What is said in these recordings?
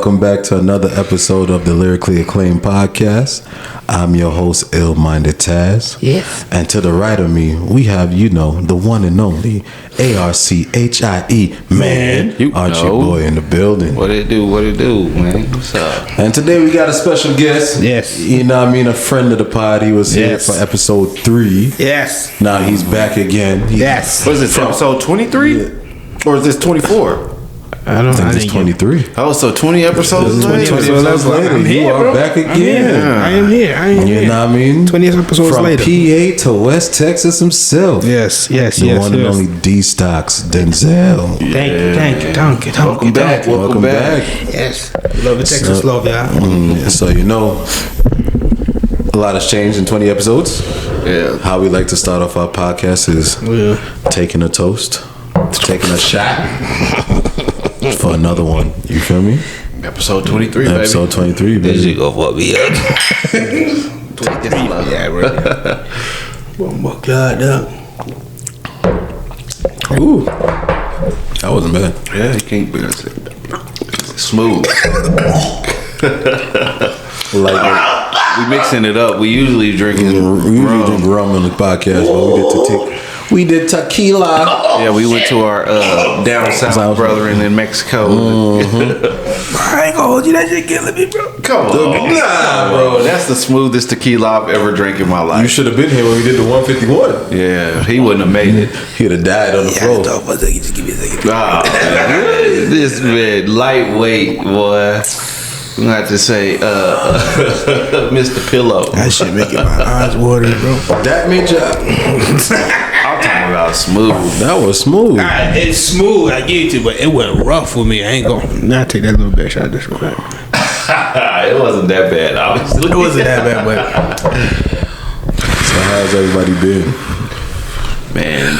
welcome back to another episode of the Lyrically Acclaimed Podcast. I'm your host, Ill-Minded Taz. Yes. And to the right of me, we have, the one and only ARCHIE, man. Archie Boy in the building. What it do, man? What's up? And today we got a special guest. Yes. A friend of the pod. He was here for episode 3. Yes. Now he's back again. Yes. What is it, episode 23? Or is this 24? I think it's 23. Oh, so 20 episodes later. 20 episodes later. You are back again. I am here. You know what I mean? 20 episodes From later. PA to West Texas himself. Yes. The one and only D-Stocks, Denzel. Thank you. Welcome back. Yes. Love the Texas love, y'all. So, a lot has changed in 20 episodes. Yeah. How we like to start off our podcast is taking a toast, taking a shot for another one. You feel me? Episode 23, baby. Episode 23, baby. This shit go fuck me up. 23. Yeah, bro. One more God up. Ooh. That wasn't bad. Yeah, you can't be smooth. We mixing it up. We usually drink rum on the podcast, but we did tequila. Yeah, we went to our down south brethren in Mexico. I ain't gonna hold you. That shit killing me, bro. Come on. Nah, bro. That's the smoothest tequila I've ever drank in my life. You should have been here when we did the 151. Yeah, he wouldn't have made it. He'd have died on the floor. Just give me a second. This man, lightweight, boy. I'm gonna have to say, Mr. Pillow. That shit making my eyes watery, bro. That made you. I'm talking about smooth. That was smooth. It's smooth, I get it to, but it went rough for me. I ain't gonna. Now take that little bit shot this one. It wasn't that bad, obviously. It wasn't that bad, but. So how's everybody been? Man.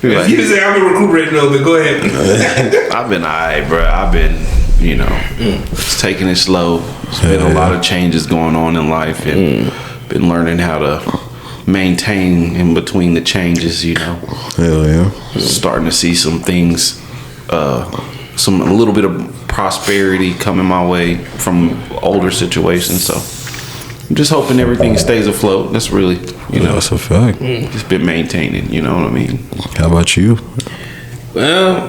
You say I've been recuperating a little bit. Go ahead. I've been alright, bro. I've been, just taking it slow. There's been a lot of changes going on in life, and been learning how to maintain in between the changes. Hell yeah. Starting to see some things, a little bit of prosperity coming my way from older situations. So I'm just hoping everything stays afloat. That's really, that's a fact. Just been maintaining. You know what I mean? How about you? Well,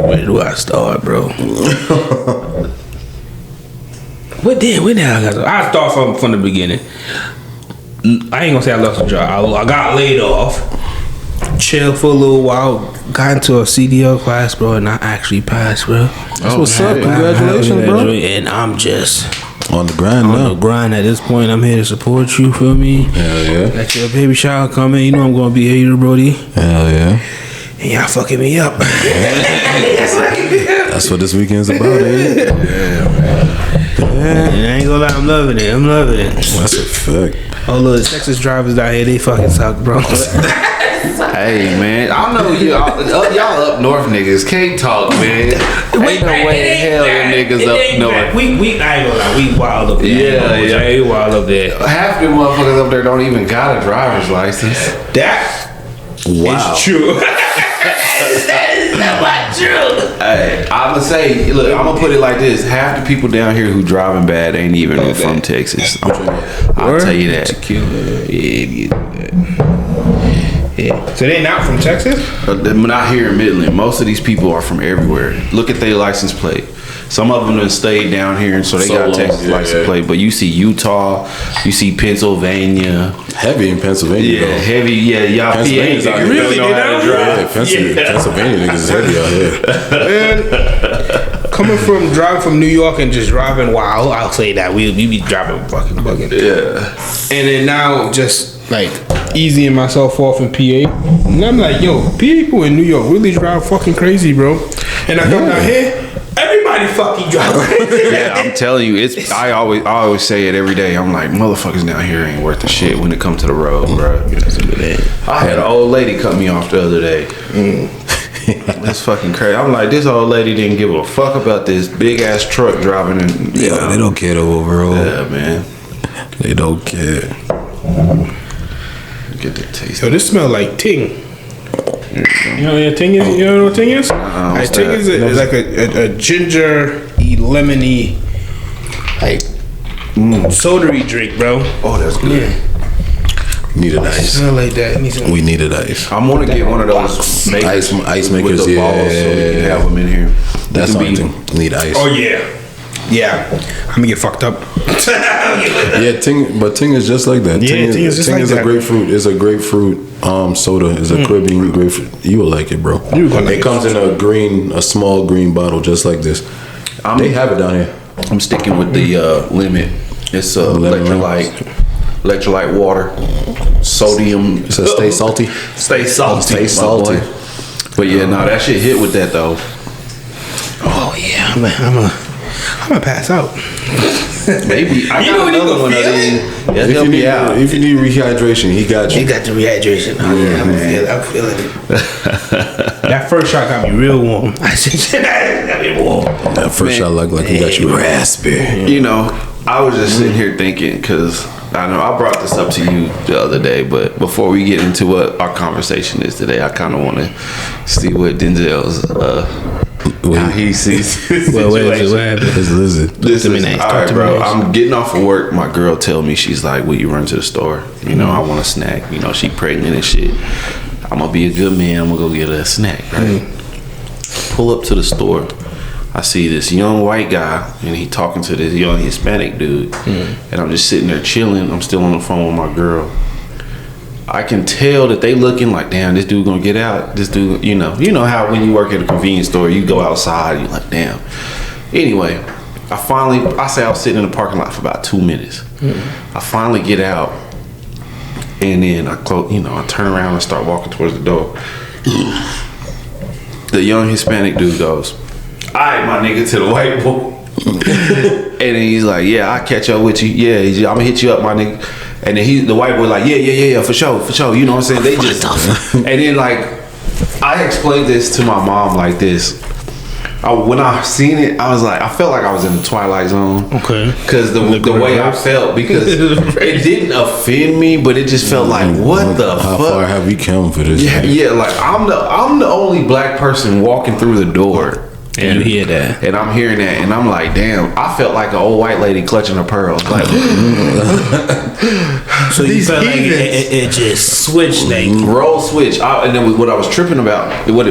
where do I start, bro? Where the hell I start from the beginning. I ain't gonna say I lost a job. I got laid off. Chill for a little while. Got into a CDL class, bro, and I actually passed, bro. That's what's up. Congratulations, bro. And I'm just on the grind now. On the grind at this point. I'm here to support you, feel me? Hell yeah. Like your baby shower coming, I'm gonna be here, Brody. Hell yeah. And y'all fucking me up. That's what this weekend's about, ain't it? Yeah, man. And I ain't gonna lie, I'm loving it. That's a fact. Oh, look, the Texas drivers down here, they fucking suck, bro. Hey, man, I know y'all up north niggas can't talk, man. Ain't no way in hell them niggas up north. We I ain't gonna lie, we wild up there. Yeah. We wild up there. Half the motherfuckers up there don't even got a driver's license. That wow. is true. That is not true. Hey, I'm gonna say, look, I'm gonna put it like this: half the people down here who driving bad ain't even from Texas. I'll tell you that. Yeah. So they not from Texas? They're not here in Midland. Most of these people are from everywhere. Look at their license plate. Some of them have stayed down here, and so they got a Texas license plate. But you see Utah, you see Pennsylvania. Heavy in Pennsylvania, though. Heavy, y'all PA niggas really know how to drive. Pennsylvania niggas is heavy out here. Man, driving from New York and just driving wild, I'll say that. We be driving fucking bugging. Yeah. And then now just like easing myself off in PA. And I'm like, yo, people in New York really drive fucking crazy, bro. And I come down here, everybody fucking drive crazy. Yeah, I'm telling you, I always say it every day. I'm like, motherfuckers down here ain't worth the shit when it comes to the road, bro. I had an old lady cut me off the other day. That's fucking crazy. I'm like, this old lady didn't give a fuck about this big ass truck driving, and they don't care overall. Yeah, man, they don't care. Get the taste. Yo, this smell like ting. You know what ting is? You know what ting is? Ting is like a ginger, lemony, like soda-y drink, bro. Oh, that's good. Yeah. Needed ice. Smell like that. We needed ice. I'm gonna get one of those Ice makers, with the balls, so we can have them in here. That's something. Need ice. Oh yeah. I'm gonna get fucked up. Yeah, ting is just like that. Yeah, ting is just like that. A grapefruit. It's a grapefruit soda. It's a Caribbean grapefruit. You will like it, bro. It comes in a small green bottle, just like this. They have it down here. I'm sticking with the limit. It's electrolyte water, sodium. It says stay salty. Stay salty. Stay salty. But yeah, that shit hit with that though. Oh yeah, I'm gonna pass out. Maybe I got another one. If you need rehydration, he got you. He got the rehydration. I'm feeling it. That first shot got me real warm. I said, got me warm. That first shot like he got you raspy. You know, I was just sitting here thinking because I know I brought this up to you the other day, but before we get into what our conversation is today, I kind of want to see what Denzel's how he sees his situation. What happened? His lizard. All right, bro. I'm getting off of work. My girl tell me, she's like, "Will you run to the store? You know, I want a snack. You know, she pregnant and shit. I'm gonna be a good man. I'm gonna go get her a snack." Right? Pull up to the store. I see this young white guy, and he talking to this young Hispanic dude, and I'm just sitting there chilling. I'm still on the phone with my girl. I can tell that they looking like, damn, this dude gonna get out. This dude, you know how when you work at a convenience store, you go outside, you're like, damn. Anyway, I say I was sitting in the parking lot for about 2 minutes. I finally get out, and then I turn around and start walking towards the door. The young Hispanic dude goes, "All right, my nigga," to the white boy. And then he's like, "Yeah, I'll catch up with you. Yeah, I'm gonna hit you up, my nigga." And then the white boy like, yeah, for sure. You know what I'm saying? They just, and then like, I explained this to my mom like this. When I seen it, I felt like I was in the Twilight Zone. Okay. Because the way I felt, because it didn't offend me, but it just felt like, what the fuck? How far have we come for this? Yeah, like I'm the only black person walking through the door. And you hear that, and I'm hearing that, and I'm like, damn! I felt like an old white lady clutching her pearls. Like, so you felt like it just switched, role switch. And then what I was tripping about, what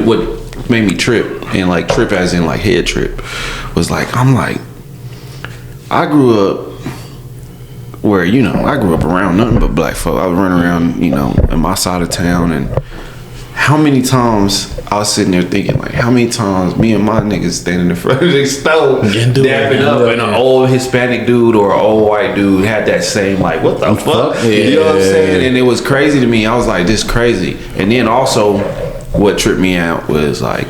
made me trip, and like trip as in like head trip, was like I'm like, I grew up where I grew up around nothing but black folk. I was running around in my side of town, and how many times I was sitting there thinking, like, how many times me and my niggas standing in front of the stove, dapping up, and an old Hispanic dude or an old white dude had that same, like, what the fuck? Yeah. You know what I'm saying? And it was crazy to me. I was like, this crazy. And then also, what tripped me out was, like,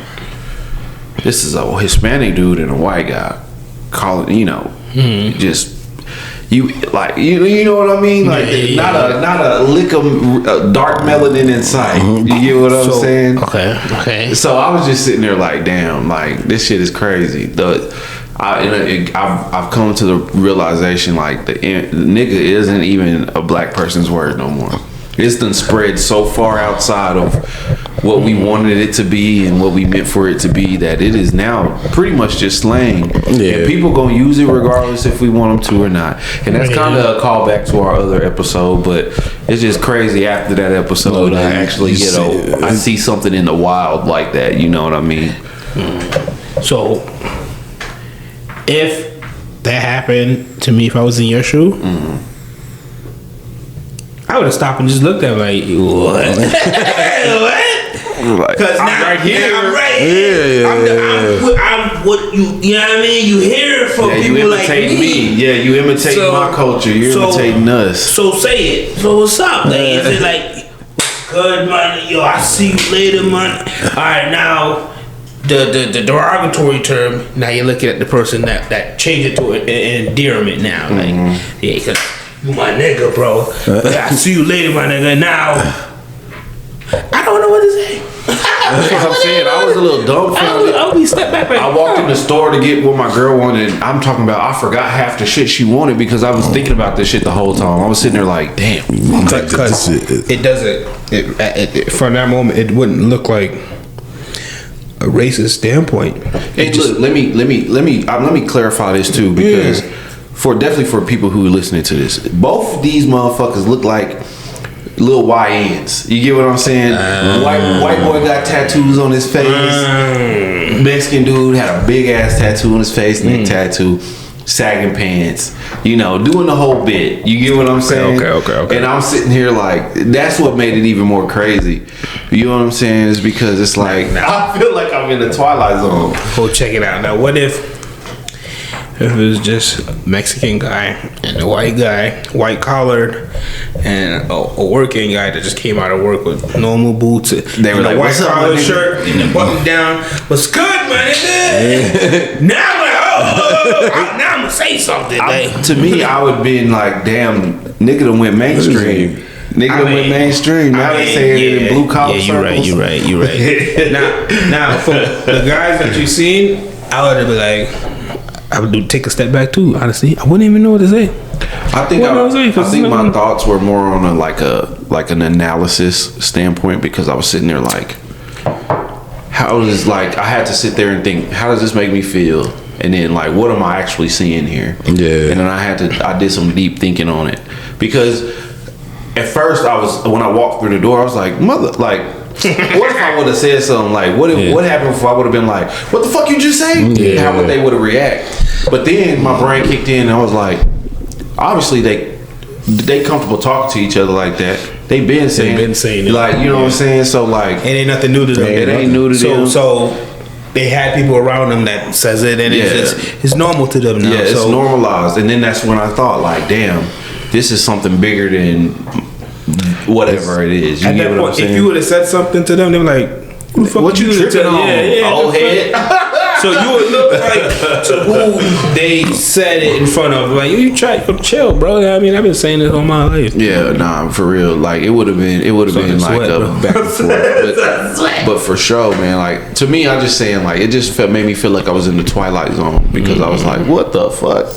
this is a Hispanic dude and a white guy calling, just... You like you know what I mean? Like not a lick of dark melanin inside. You get what I'm saying? Okay. So I was just sitting there like, damn, like this shit is crazy. I've come to the realization like the nigga isn't even a black person's word no more. It's done spread so far outside of what we wanted it to be and what we meant for it to be that it is now pretty much just slang. Yeah. And people gonna use it regardless if we want them to or not. And that's kind of a callback to our other episode, but it's just crazy after that episode I actually I see something in the wild like that. You know what I mean? So if that happened to me, if I was in your shoe, I would have stopped and just looked at him like, what? What? Because I'm right here. I'm right here. I'm what you know what I mean? You hear it from people like me. Yeah, you imitate my culture. You're imitating us. So say it. So what's up? Like, is it like, good, man? Yo, I see you later, man. All right, now, the derogatory term, now you're looking at the person that changed it to an endearment now. Like, yeah, because you my nigga, bro. But I see you later, my nigga. Now, I don't know what to say. That's what I'm saying. I was a little dumbfounded. I'll be step back. I walked in the store to get what my girl wanted. And I'm talking about, I forgot half the shit she wanted because I was thinking about this shit the whole time. I was sitting there like, damn. Because it doesn't. From that moment, it wouldn't look like racist standpoint. And look, let me clarify this too, because definitely for people who are listening to this, both of these motherfuckers look like little YNs. You get what I'm saying? White boy got tattoos on his face. Mexican dude had a big ass tattoo on his face, neck tattoo, sagging pants. You know, doing the whole bit. You get what I'm saying? Okay. And I'm sitting here like, that's what made it even more crazy. You know what I'm saying? Is because it's like, I feel like I'm in the Twilight Zone. Go check it out. Now, what if it was just a Mexican guy and a white guy, white collared, and a working guy that just came out of work with normal boots, they were like, white collared shirt and the button down. What's good, man? Now I'm gonna say something. To me, I would have been like, damn, nigga done went mainstream. Now they say it in blue collar circles. You're right. now, for the guys that you seen, I would be like, I would take a step back too. Honestly, I wouldn't even know what to say. I think my thoughts were more on an analysis standpoint, because I was sitting there like, I had to sit there and think, how does this make me feel? And then like, what am I actually seeing here? Yeah. And then I did some deep thinking on it, because at first when I walked through the door, I was like, what if I would have said something like, what happened if I would have been like, what the fuck you just say? Yeah. How would they would have react? But then my brain kicked in and I was like, obviously they comfortable talking to each other like that. They've been saying it. Like, you know what I'm saying? So like, it ain't nothing new to them. It ain't new to them. So they had people around them that says it, and it's normal to them now. Yeah, it's normalized. And then that's when I thought like, damn, this is something bigger than whatever it is. You get what I'm saying? If you would have said something to them, they were like, "Who the fuck what you tripping on, old head?" So you would look like to who they said it in front of. Like, you try to chill, bro. I mean, I've been saying this all my life. Yeah, nah, for real. Like, it would have been like a back and forth. But for sure, man. Like, to me, I'm just saying, like, it just made me feel like I was in the Twilight Zone, because I was like, what the fuck?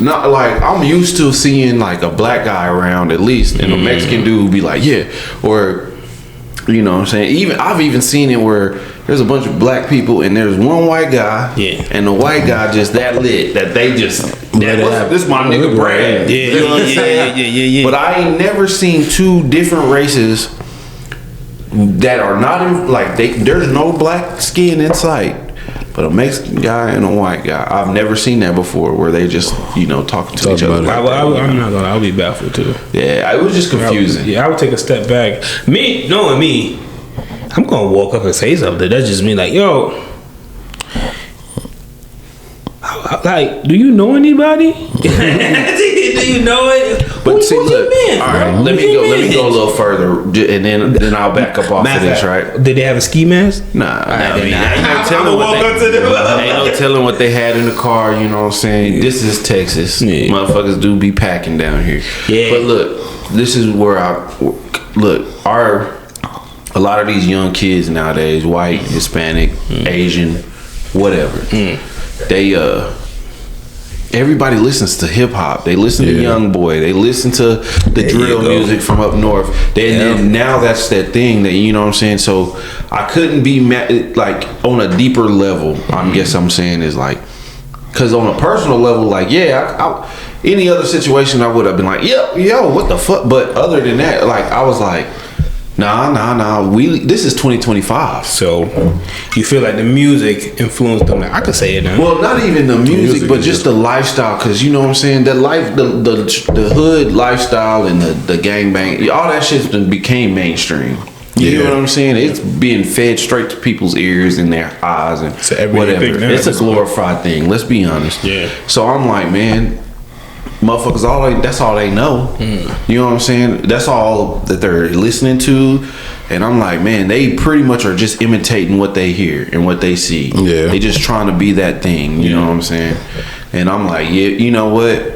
Not like, I'm used to seeing like a black guy around at least, and a Mexican dude be like, yeah, or you know what I'm saying. I've even seen it where there's a bunch of black people and there's one white guy, and the white guy just that lit that they just this my nigga Brad. You know what I'm saying? But I ain't never seen two different races that are not in, like there's no black skin in sight. But a Mexican guy and a white guy, I've never seen that before, where they just, talking to each other. I'm not gonna. I'll be baffled too. Yeah, it was just confusing. I would take a step back. Knowing me, I'm gonna walk up and say something. That's just me. Like, yo, like, do you know anybody? Do you know it? But see, look. All right, let me go a little further, and then I'll back up off of this. Right? Did they have a ski mask? Nah. Ain't no telling what they had in the car. You know what I'm saying? This is Texas. Yeah. Motherfuckers do be packing down here. Yeah. But look, this is where a lot of these young kids nowadays, white, Hispanic, Asian, whatever, they everybody listens to hip hop. They listen to Young Boy. They listen to the drill music from up north. And now that's that thing that, you know what I'm saying. So I couldn't be like on a deeper level. I guess I'm saying is like, because on a personal level, like any other situation I would have been like, yo, what the fuck. But other than that, like I was like, Nah. This is 2025. So you feel like the music influenced them? I could say it now. Well, not even the music, but just the lifestyle. Because you know what I'm saying. That life, the hood lifestyle and the gangbang, all that shit became mainstream. You know what I'm saying? It's being fed straight to people's ears and their eyes and whatever. It's a glorified thing. Let's be honest. Yeah. So I'm like, man, motherfuckers, that's all they know. You know what I'm saying? That's all that they're listening to. And I'm like, man, they pretty much are just imitating what they hear and what they see. Yeah. They just trying to be that thing. You know what I'm saying? And I'm like, yeah, you know what?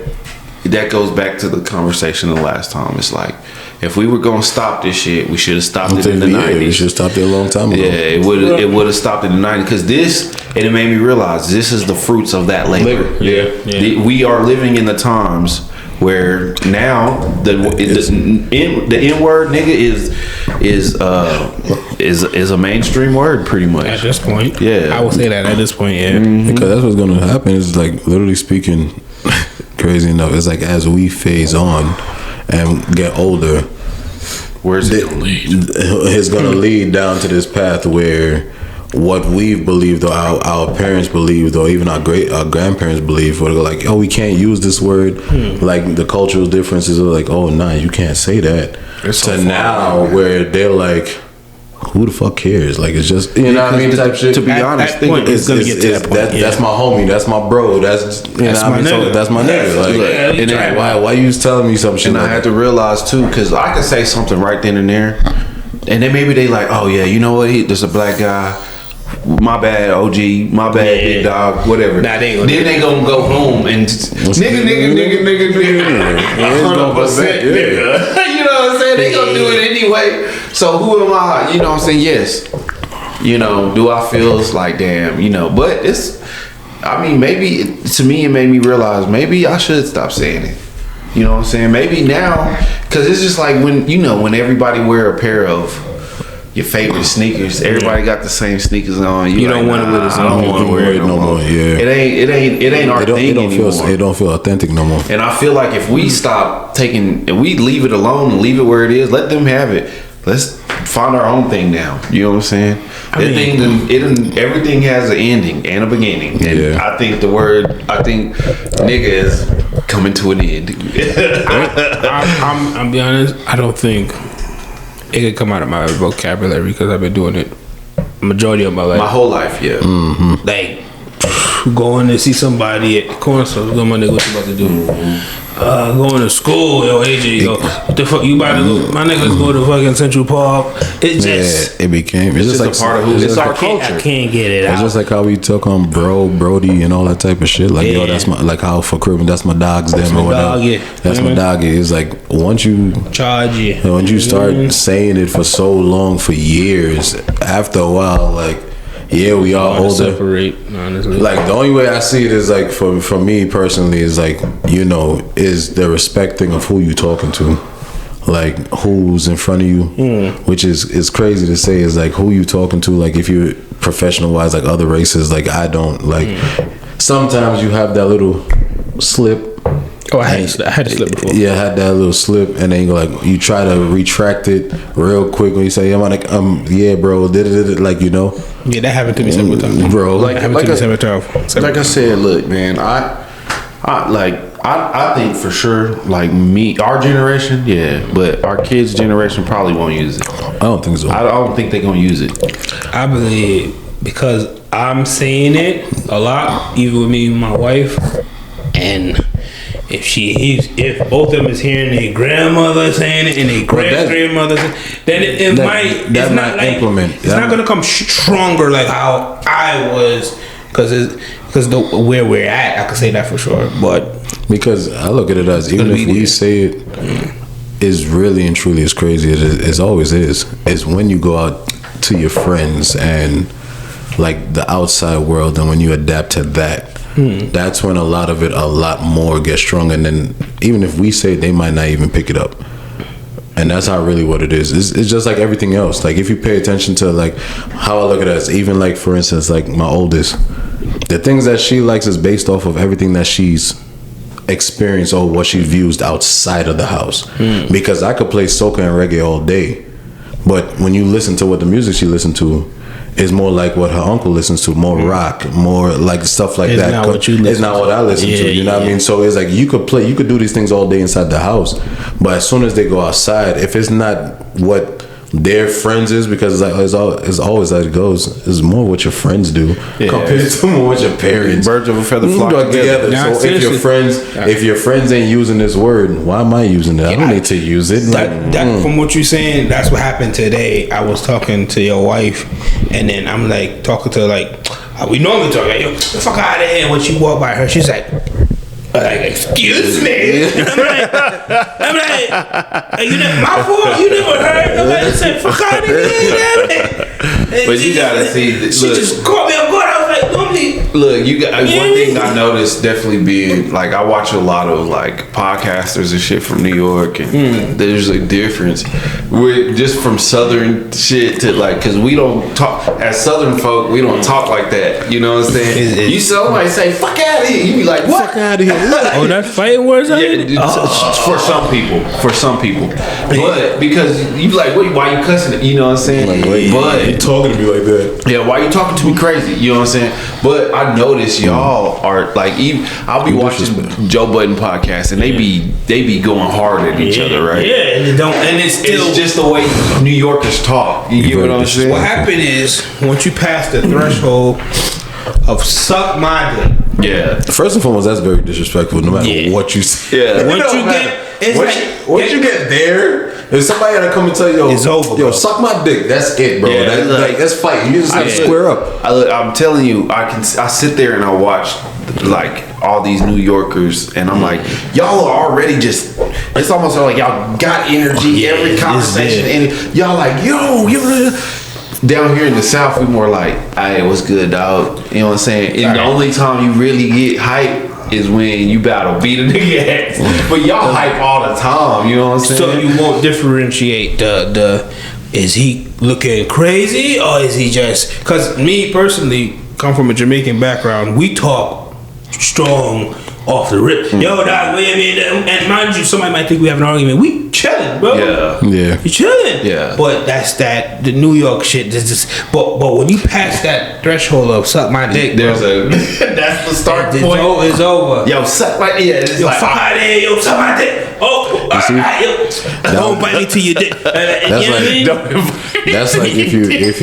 That goes back to the conversation the last time. It's like, if we were gonna stop this shit, we should have stopped it in the 90s. We should have stopped it a long time ago. Yeah, it would have stopped in the 90s. Because it made me realize this is the fruits of that labor. Yeah. We are living in the times Where now the N word nigga is a mainstream word pretty much at this point. Yeah, I would say that at this point. Yeah, because that's what's gonna happen. Is like literally speaking, crazy enough. It's like as we phase on and get older, where's it gonna lead? It's gonna lead down to this path where what we've believed or our parents believed or even our grandparents believed, where they're like, oh, we can't use this word, like the cultural differences are like, oh nah, you can't say that. It's to so now where they're like, who the fuck cares? Like it's just, you know what I mean, type shit. To be honest, it's gonna get to that point. That's my homie, that's my bro, that's you know what I mean. So that's my nigga. Like, and then why you telling me some shit? And like I had to realize too, because I could say something right then and there, and then maybe they like, oh yeah, you know what? There's a black guy. My bad, OG. My bad, big dog. Whatever. Nah, then they gonna go home and nigga. 100%, nigga. You know what I'm saying? They gonna do it anyway. So who am I? You know what I'm saying? Yes. You know, do I feel like damn? You know, but it's. I mean, maybe to me it made me realize maybe I should stop saying it. You know what I'm saying? Maybe now, because it's just like when everybody wear a pair of your favorite sneakers, everybody got the same sneakers on. You don't want to wear this. I don't want to wear it no more. Yeah, it ain't our thing anymore. It don't feel authentic no more. And I feel like if we stop taking, and we leave it alone and leave it where it is, let them have it. Let's find our own thing now. You know what I'm saying? Everything has an ending and a beginning, and I think nigga is coming to an end. I'm be honest. I don't think it could come out of my vocabulary because I've been doing it majority of my life. My whole life, yeah. Mm-hmm. Like going to see somebody at the corner store. What my nigga, what you about to do? Going to school, yo, AJ, yo, what the fuck you about to do? My niggas go to fucking Central Park. It just it became. It's just like a part of who. It's our culture. I can't get it out. It's just like how we took on Brody, and all that type of shit. Like yo, that's my like how for Caribbean, that's my dog's them or whatever. That's my dog. It's like once you charge it, once you start saying it for so long, for years, after a while, like. Yeah, we are older. Separate, honestly. Like the only way I see it is like for me personally is like, you know, is the respecting of who you talking to, like who's in front of you, which is crazy to say is like who you talking to. Like if you're professional wise, like other races, like I don't like. Sometimes you have that little slip. Oh, I had to slip before. Yeah, I had that little slip, and then you try to retract it real quick when you say, "Yeah, yeah, bro, like you know." Yeah, that happened to me several times, bro. Like I said, look, man, I think for sure, like our generation, yeah, but our kids' generation probably won't use it. I don't think so. I don't think they're gonna use it. I believe because I'm saying it a lot, even with me and my wife, and. If both of them is hearing their grandmother saying it and their grandmother, then it might. It's not like implement. It's not gonna come stronger like how I was, because where we're at. I can say that for sure. But because I look at it as even if we say it is really and truly as crazy as always is when you go out to your friends and like the outside world, and when you adapt to that. That's when a lot more gets stronger, and then even if we say it, they might not even pick it up, and that's how really what it is. It's just like everything else. Like if you pay attention to like how I look at us, even like for instance, like my oldest, the things that she likes is based off of everything that she's experienced or what she views outside of the house. Because I could play soca and reggae all day, but when you listen to what the music she listened to. Is more like what her uncle listens to, more rock, more like stuff like that. It's not what I listen to. You know what I mean? So it's like you could do these things all day inside the house, but as soon as they go outside, if it's not what their friends is, because it's always like it goes, it's more what your friends do compared to more what your parents. Birds of a feather flock together. Now, so if your friends ain't using this word, why am I using it? I don't need to use it. From what you're saying, that's what happened today. I was talking to your wife, and then I'm like talking to her like we normally talk like, yo, the fuck out of here. And when she walked by her, she's like, excuse me. I'm like, you never, my fault. You never heard. I'm like, said, fuck out of here. But you gotta see. She just caught me off guard. I was like, normally Look, you got one thing I noticed definitely being like I watch a lot of like podcasters and shit from New York, and there's a difference with just from Southern shit to like because we don't talk as Southern folk. We don't talk like that. You know what I'm saying? You somebody say "fuck out of here," you be like, "What? Fuck out of here!" Oh, that's fighting words. For some people, but because you be like, "Wait, why you cussing it?" You know what I'm saying? Like, wait, but you talking to me like that? Yeah, why you talking to me crazy? You know what I'm saying? But I notice y'all are like, even I'll be watching Joe Budden podcast, and they be going hard at each other, right? Yeah, and it don't, and it's still it's just the way New Yorkers talk. You get what I'm saying? What happened is once you pass the threshold of suck my dick. Yeah. First and foremost, that's very disrespectful. No matter what you say. Yeah. Once you get, once you get there, if somebody had to come and tell you, yo, it's over, yo, suck my dick, that's it, bro. Yeah, That's fighting. You just have to square up. I'm telling you, I sit there and I watch like all these New Yorkers, and I'm like, y'all are already just. It's almost like y'all got energy every conversation, and y'all like, yo. Down here in the South, we more like, hey, what's good, dog? You know what I'm saying? And the only time you really get hype is when you about to beat a nigga ass. But y'all hype all the time, you know what I'm saying? So you won't differentiate the is he looking crazy or is he just, because me personally come from a Jamaican background, we talk strong off the rip. Yo, dog, and mind you, somebody might think we have an argument. We chilling, bro. Yeah. You chilling. Yeah. But that's the New York shit. But when you pass that threshold of suck my dick, that's the start point. It's over. Yo, suck my it's yo, like, fuck out of here, yo, suck my dick. Oh, don't bite me to your dick. That's like if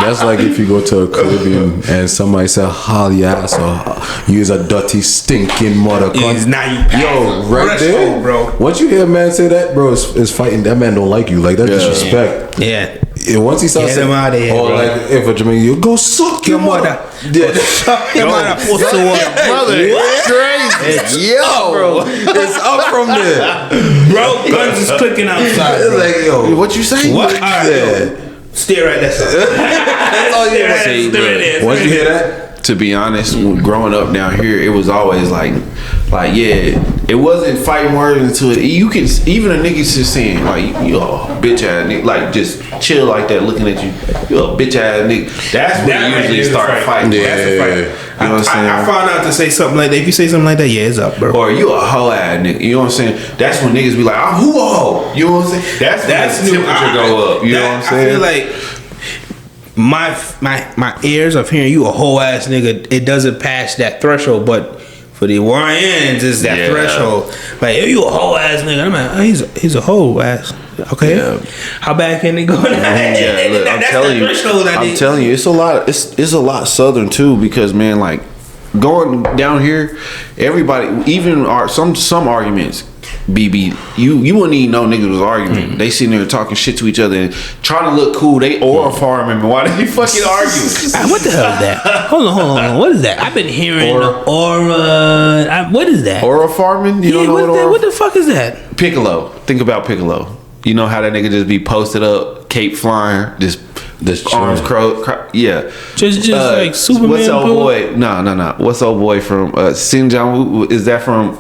that's like if you go to a Caribbean and somebody say "Holly ass" or "You's a dirty stinking mother." Now you pass yo, right there, bro. Once you hear a man say that, bro, it's fighting. That man don't like you. Like that's disrespect. Yeah. And once he starts saying, or bro. Like if a Jamaican, you go suck your mother. Yeah. Suck your mother. Brother, it's crazy. Yo, bro, it's up from there, bro. Guns is clicking outside. It's like, yo, what you say? What? Stay right there. That's all you say. Once you hear that, to be honest, growing up down here, it was always like yeah, it wasn't fighting words until you can even a nigga just saying like you a bitch ass nigga, like just chill like that, looking at you a bitch ass nigga. That's when you usually start fighting. Yeah, that's a fight. You know what I'm saying? I found out to say something like that. If you say something like that, yeah, it's up, bro. Or you a hoe ass nigga. You know what I'm saying? That's when niggas be like, I'm who a hoe. You know what I'm saying? That's when the temperature go up. You know what I'm saying? I feel like my ears of hearing you a whole ass nigga, it doesn't pass that threshold, but for the YNs, it's that threshold. Like, if you a whole ass nigga, I'm like, oh, he's a whole ass. Okay. Yeah. How bad can it go? Look, I'm telling you, it's a lot Southern too, because man, like going down here, everybody, even some arguments, BB, you wouldn't even know niggas was arguing. They sitting there talking shit to each other and trying to look cool. They aura farming. Why they fucking argue? What the hell is that? Hold on. What is that? I've been hearing aura. What is that? Aura farming? You don't know what the fuck is that? Piccolo. Think about Piccolo. You know how that nigga just be posted up, cape flying, just arms yeah. Just like Superman. What's old boy? No. What's old boy from Xinjiang? Is that from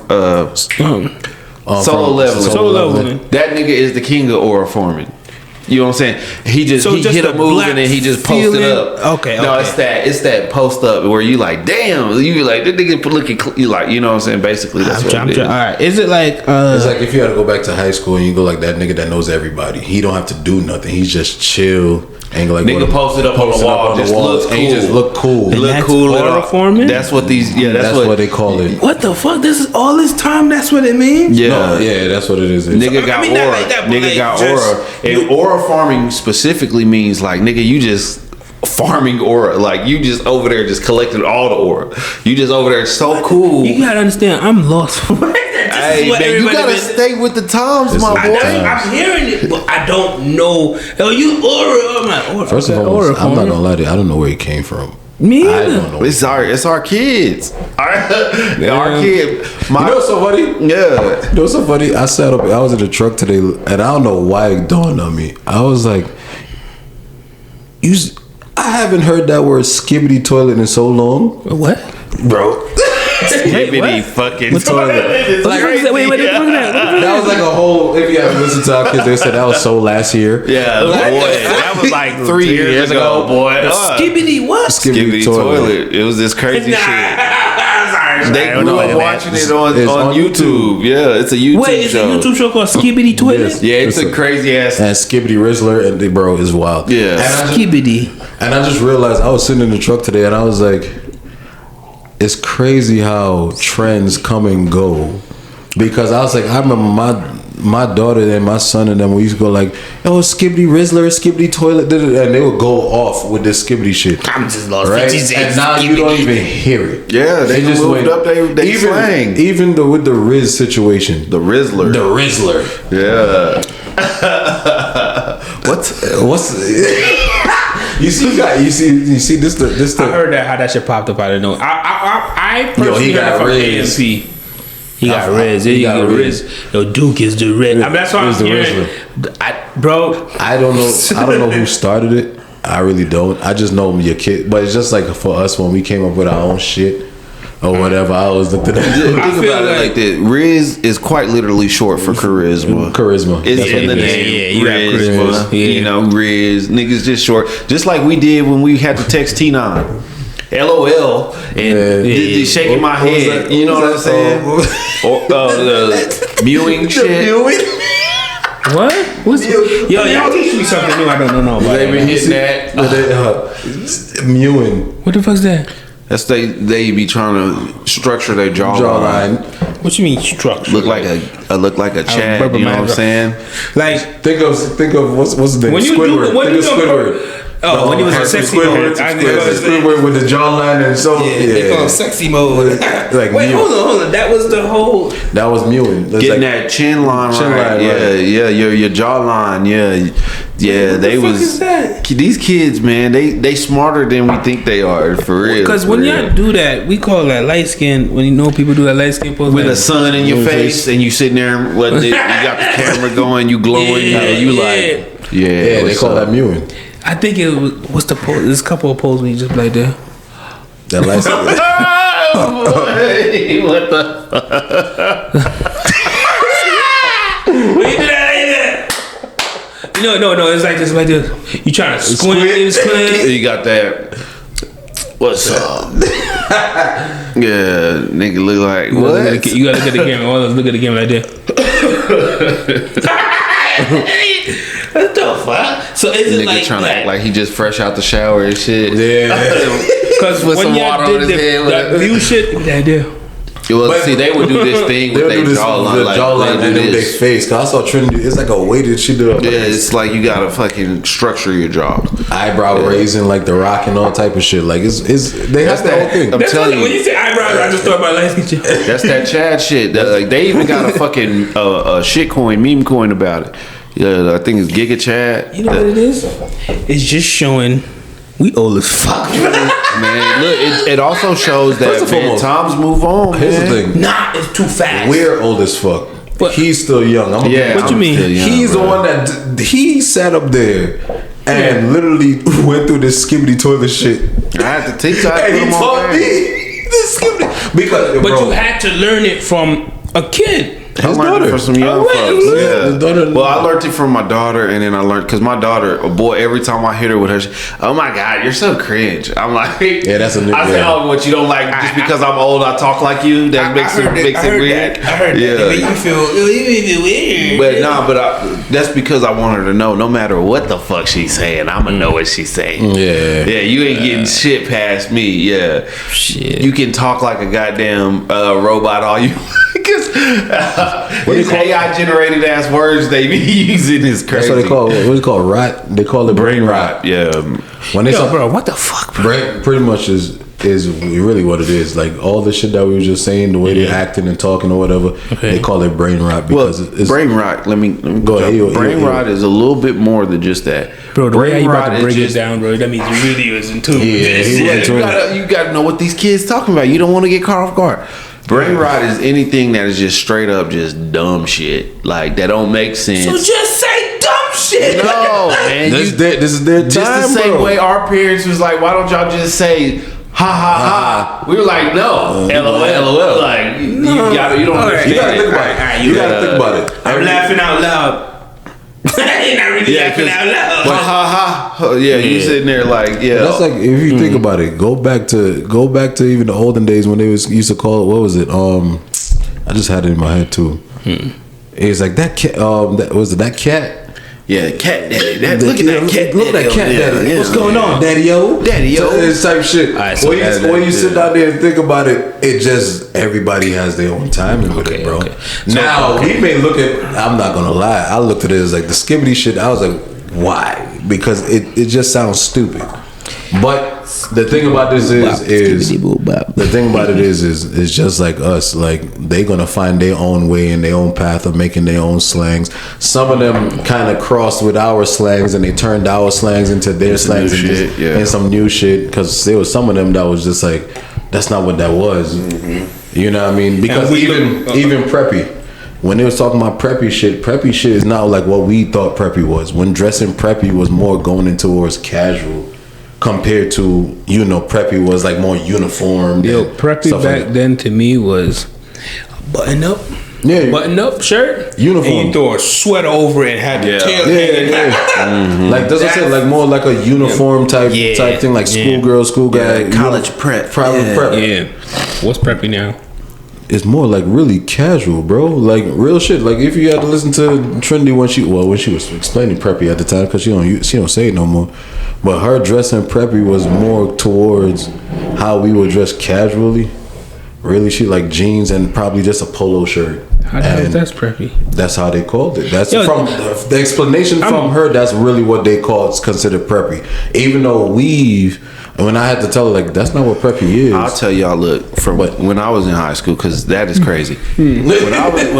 Solo Leveling? That nigga is the king of aura forming. You know what I'm saying? He hit a move and then he just posted up. Okay. No, it's that post up where you like, damn, you like that nigga looking, you like, you know what I'm saying? Basically, that's what it is. All right, is it like? It's like if you had to go back to high school and you go like that nigga that knows everybody. He don't have to do nothing. He's just chill. And like nigga posted up on the wall, just looks cool. And he just look cool. Look cool. That's what these. Yeah, that's what they call it. What the fuck? This is all this time. That's what it means. Yeah, no, yeah, that's what it is. Nigga got aura. Like that, nigga got aura. And aura farming specifically means like nigga, you just farming aura. Like you just over there just collecting all the aura. You just over there so cool. You gotta understand. I'm lost. Hey man, you gotta stay with the times, my boy. I'm hearing it, but I don't know. Oh, you aura. I'm like, aura. First of all, I'm not gonna lie to you. I don't know where he came from. Me either. I don't know. It's our kids. Our kid. You know what's so funny? Yeah. You know what's so funny? I sat up. I was in the truck today, and I don't know why it dawned on me. I was like, I haven't heard that word skibbity toilet in so long. What? Bro. Skibbity fucking toilet. Like, wait, that was like a whole. If you haven't listened to our kids, they said that was so last year. Yeah, boy, that was like 3 years ago, boy. Skibbity what? Skibbity toilet. It was this crazy shit. They grew up watching it on YouTube. Yeah, it's a YouTube Wait, it's show. a YouTube show called Skibbity Toilet? Yes. Yeah, it's a crazy ass. And Skibbity Rizzler, and bro, is wild. Yeah. Skibbity. And I just realized I was sitting in the truck today, and I was like, it's crazy how trends come and go. Because I was like, I remember my daughter and my son and them, we used to go like, oh, Skibbity Rizzler, Skibbity Toilet, and they would go off with this Skibbity shit. I'm just lost. Right? And now you don't even hear it. Yeah, they just moved up they slang. Even with the Riz situation. The Rizzler. The Rizzler. Yeah. What's you see this the I heard that how that shit popped up out of nowhere. I personally heard from Riz. AMP. He got Riz. He got Riz. Yo, Duke is the Riz. I mean, that's what I'm hearing. Bro, I don't know who started it. I really don't. I just know your kid. But it's just like for us when we came up with our own shit or whatever. I always looked at that. Think about it like that. Riz is quite literally short for charisma. Charisma. It's in the name. Yeah, you got Rizma. charisma. Yeah. You know, Riz. Niggas just short. Just like we did when we had to text T9. LOL and shaking my head. You know what I'm saying? Or mewing shit. what? Yo, y'all teach me something new I don't know about. They been hitting that. Mewing. What the fuck's that? That's they be trying to structure their jawline. What you mean structure? Look like a Chad. You know what I'm saying? Like think of what's the name? when you Squidward. when Think you of Squidward. Oh, when he was in sexy mode. Squidward with the jawline and so They call it sexy mode. Like wait, hold on. That was the whole. That was mewing. That's Getting that chin line right. Yeah, your jawline. Yeah. They What the was. fuck is that? These kids, man, they smarter than we think they are. For real. Because when y'all do that, we call that light skin. When you know people do that light skin pose with the sun in your face and you sitting there, you got the camera going, you glowing, you like, yeah, they call that mewing. I think it was. What's the pose? There's a couple of poses when you just like that. That light skin. What the? When you do that like that. No. It's like this, like this. You trying to squint. You got that. What's up? Yeah, nigga look like what? You gotta look at the camera. All those look at the camera like that. What the fuck? So is it nigga like trying that? to act like he just fresh out the shower and shit? Yeah. Because With when some y'all water on did his head with that it. view shit, that deal. Well, see, they would do this thing with their jawline, like and they do their this. face. Cause I saw Trinity. It's like a weighted shit. Yeah, it's like you gotta fucking structure your jaw. Eyebrow raising, like The Rock and all type of shit. Like it's they have the whole thing. I'm telling you. When you say eyebrows, I just thought about light skin shit. That's that Chad shit. Like they even got a fucking shit coin, meme coin about it. Yeah, I think it's Giga Chad. You know what it is? It's just showing we old as fuck. Man, look, it also shows that man, times move on. Here's the thing. Nah, it's too fast. We're old as fuck. But he's still young. what you mean? He's the one that he sat up there and literally went through this skibbity toilet shit. I had to TikTok. And he taught me this skibbity because. But you had to learn it from a kid. I learned it from some young folks. His daughter. Well, I learned it from my daughter, and then I learned because my daughter, boy, every time I hit her with her, oh my god, you're so cringe. I'm like, yeah, that's a new. I said, oh, what you don't like just because I'm old, I talk like you. That makes it weird. I heard that. It made you feel weird. But that's because I want her to know, no matter what the fuck she's saying, I'ma know what she's saying. Yeah, you ain't getting shit past me. Yeah, shit. You can talk like a goddamn robot all you. Because these AI generated ass words they be using is crazy. That's what they call. What do you call rot? They call it brain rot. Yeah. When they bro, what the fuck, bro? Brain pretty much is really what it is. Like all the shit that we were just saying, the way they're acting and talking or whatever, they call it brain rot because it's brain rot. Let me go ahead. Brain rot is a little bit more than just that. Bro, the way brain you about rot to break is it down, bro, that means you really was into it. You gotta know what these kids talking about. You don't want to get caught off guard. Brain rot is anything that is just straight up just dumb shit. Like that don't make sense. So just say dumb shit. shit. No, man. This is their just time, the same bro. way our parents was like, why don't y'all just say ha ha ha? We were like, no, LOL. Like you don't understand. You gotta think about it. You gotta think about it. I'm laughing out loud. Not really laughing out loud. Ha ha ha. Yeah, you sitting there like, yeah. That's like if you think about it. Go back to even the olden days when they used to call it. What was it? I just had it in my head too. It's like that cat. That cat. Yeah, cat daddy. Look at that cat. Look at that cat daddy. Yeah, What's going on, daddy-o? Daddy-o. This type shit. Right, so when you sit down there and think about it, it just everybody has their own timing with it, bro. Okay. Now we may look at. I'm not gonna lie. I looked at it as like the skibbity shit. I was like, why? Because it just sounds stupid. But the thing about this is the thing about it is just like us. Like they gonna find their own way and their own path of making their own slangs. Some of them kind of crossed with our slangs and they turned our slangs into their slangs and some new shit. Because there was some of them that was just like, that's not what that was. You know what I mean? Because even preppy. When they was talking about preppy shit is not like what we thought preppy was. When dressing preppy was more going in towards casual compared to, preppy was like more uniform. Yo, preppy back like then to me was button up. Yeah. Button up shirt. Uniform. And you throw a sweater over it and have your tail hanging out. Like that's what I said, like more like a uniform type thing, like schoolgirl, school guy, college prep. Private prep. Yeah. What's preppy now? It's more like really casual, bro. Like real shit. Like if you had to listen to Trendy when she was explaining preppy at the time, because she don't say it no more. But her dressing preppy was more towards how we would dress casually. Really, she like jeans and probably just a polo shirt. That's preppy. That's how they called it. That's from the explanation from her. That's really what they call it's considered preppy. Even though when I had to tell her like that's not what preppy is. I'll tell y'all. Look, from when I was in high school, because that is crazy. when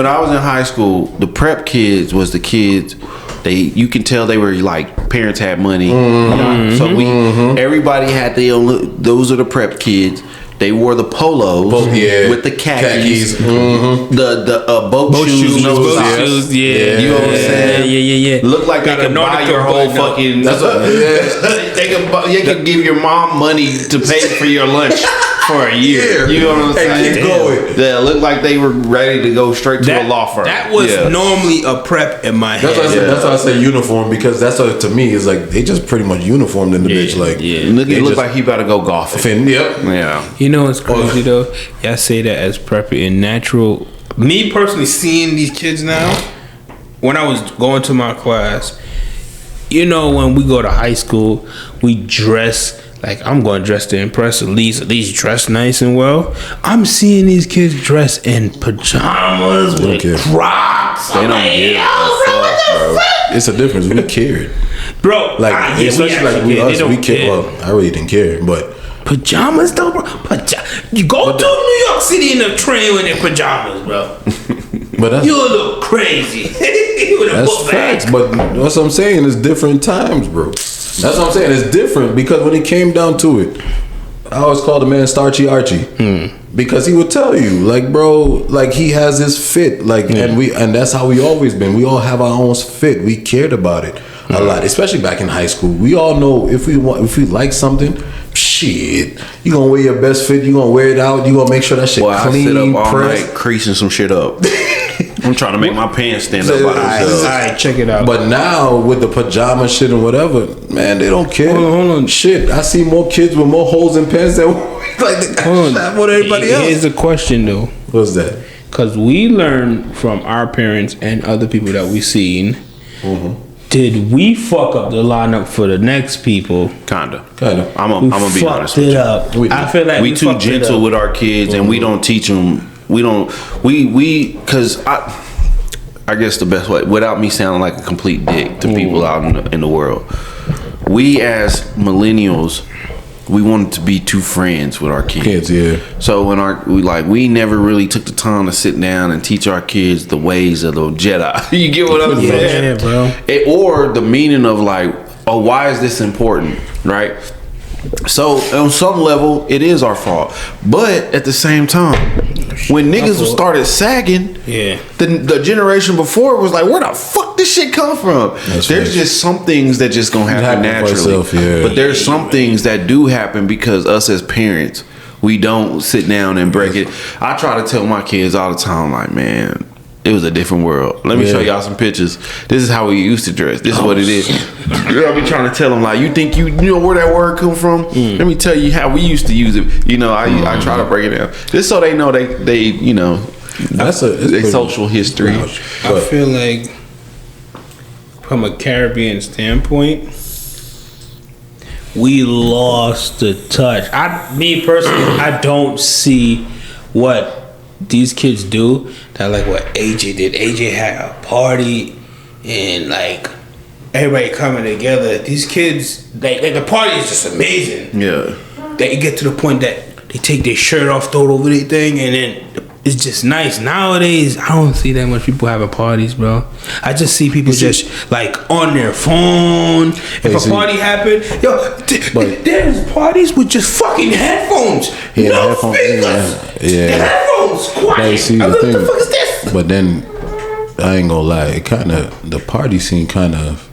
I was in high school, the prep kids was the kids. You can tell they were like parents had money. So everybody had their own. Those are the prep kids. They wore the polos with the khakis. The boat shoes. You know what I'm saying? Yeah. Look like they could buy your whole fucking. They could give your mom money to pay for your lunch for a year. You know what I'm saying? Keep going. They looked like they were ready to go straight to a law firm. That was normally a prep in my head. That's why I say uniform, because that's what to me is like they just pretty much uniformed in the bitch. Like it looked like he about to go golfing. Yeah. You know what's crazy though? Y'all say that as preppy and natural. Me personally, seeing these kids now, when I was going to my class, when we go to high school, we dress like I'm going to dress to impress, at least dress nice and well. I'm seeing these kids dress in pajamas with Crocs. They don't give a fuck, bro. It's a difference. We cared, bro. Like especially like we cared. Well, I really didn't care, but pajamas though, bro. You go to New York City in a train with their pajamas, bro. But you look crazy. That's facts. But what I'm saying is different times, bro. That's what I'm saying. It's different because when it came down to it, I always called the man Starchy Archie because he would tell you, like, bro, like he has his fit, like, and that's how we always been. We all have our own fit. We cared about it a lot, especially back in high school. We all know if we like something, shit, you gonna wear your best fit. You gonna wear it out. You gonna make sure that shit clean. I sit up all night creasing some shit up. I'm trying to make my pants stand up by themselves. Alright, check it out. But now with the pajama shit and whatever, man, they don't care. Hold on. Shit, I see more kids with more holes in pants than what everybody else. Here's the question though. What's that? Because we learned from our parents and other people that we seen. Did we fuck up the lineup for the next people? Kinda. I'm gonna be honest with you. I feel like we too gentle with our kids, and we don't teach them. Because I guess the best way, without me sounding like a complete dick to people out in the world, we as millennials, we wanted to be two friends with our kids. So when we never really took the time to sit down and teach our kids the ways of the Jedi. You get what I'm saying? Yeah, bro. Or the meaning of like, oh, why is this important, right? So on some level, it is our fault. But at the same time, when niggas started sagging, the generation before was like, where the fuck this shit come from? There's just some things that just gonna happen naturally. But there's some things that do happen because us as parents, we don't sit down and break it. I try to tell my kids all the time, like, man, it was a different world. Let me show y'all some pictures. This is how we used to dress. This is what it is. I be trying to tell them, like, you think you know where that word come from? Let me tell you how we used to use it. You know, I try to break it down just so they know they you know, that's their social history. I feel like from a Caribbean standpoint, we lost the touch. Me personally, I don't see what these kids do that like what AJ did. AJ had a party and like everybody coming together. These kids, like the party is just amazing. Yeah, they get to the point that they take their shirt off, throw it over their thing, and then it's just nice. Nowadays, I don't see that much people having parties, bro. I just see people just like on their phone. If a party happened, there's parties with just fucking headphones. Yeah, no headphones. speakers. Yeah. The headphones. Quiet. See, what the fuck is this? But then, I ain't gonna lie. It kind of, the party scene kind of.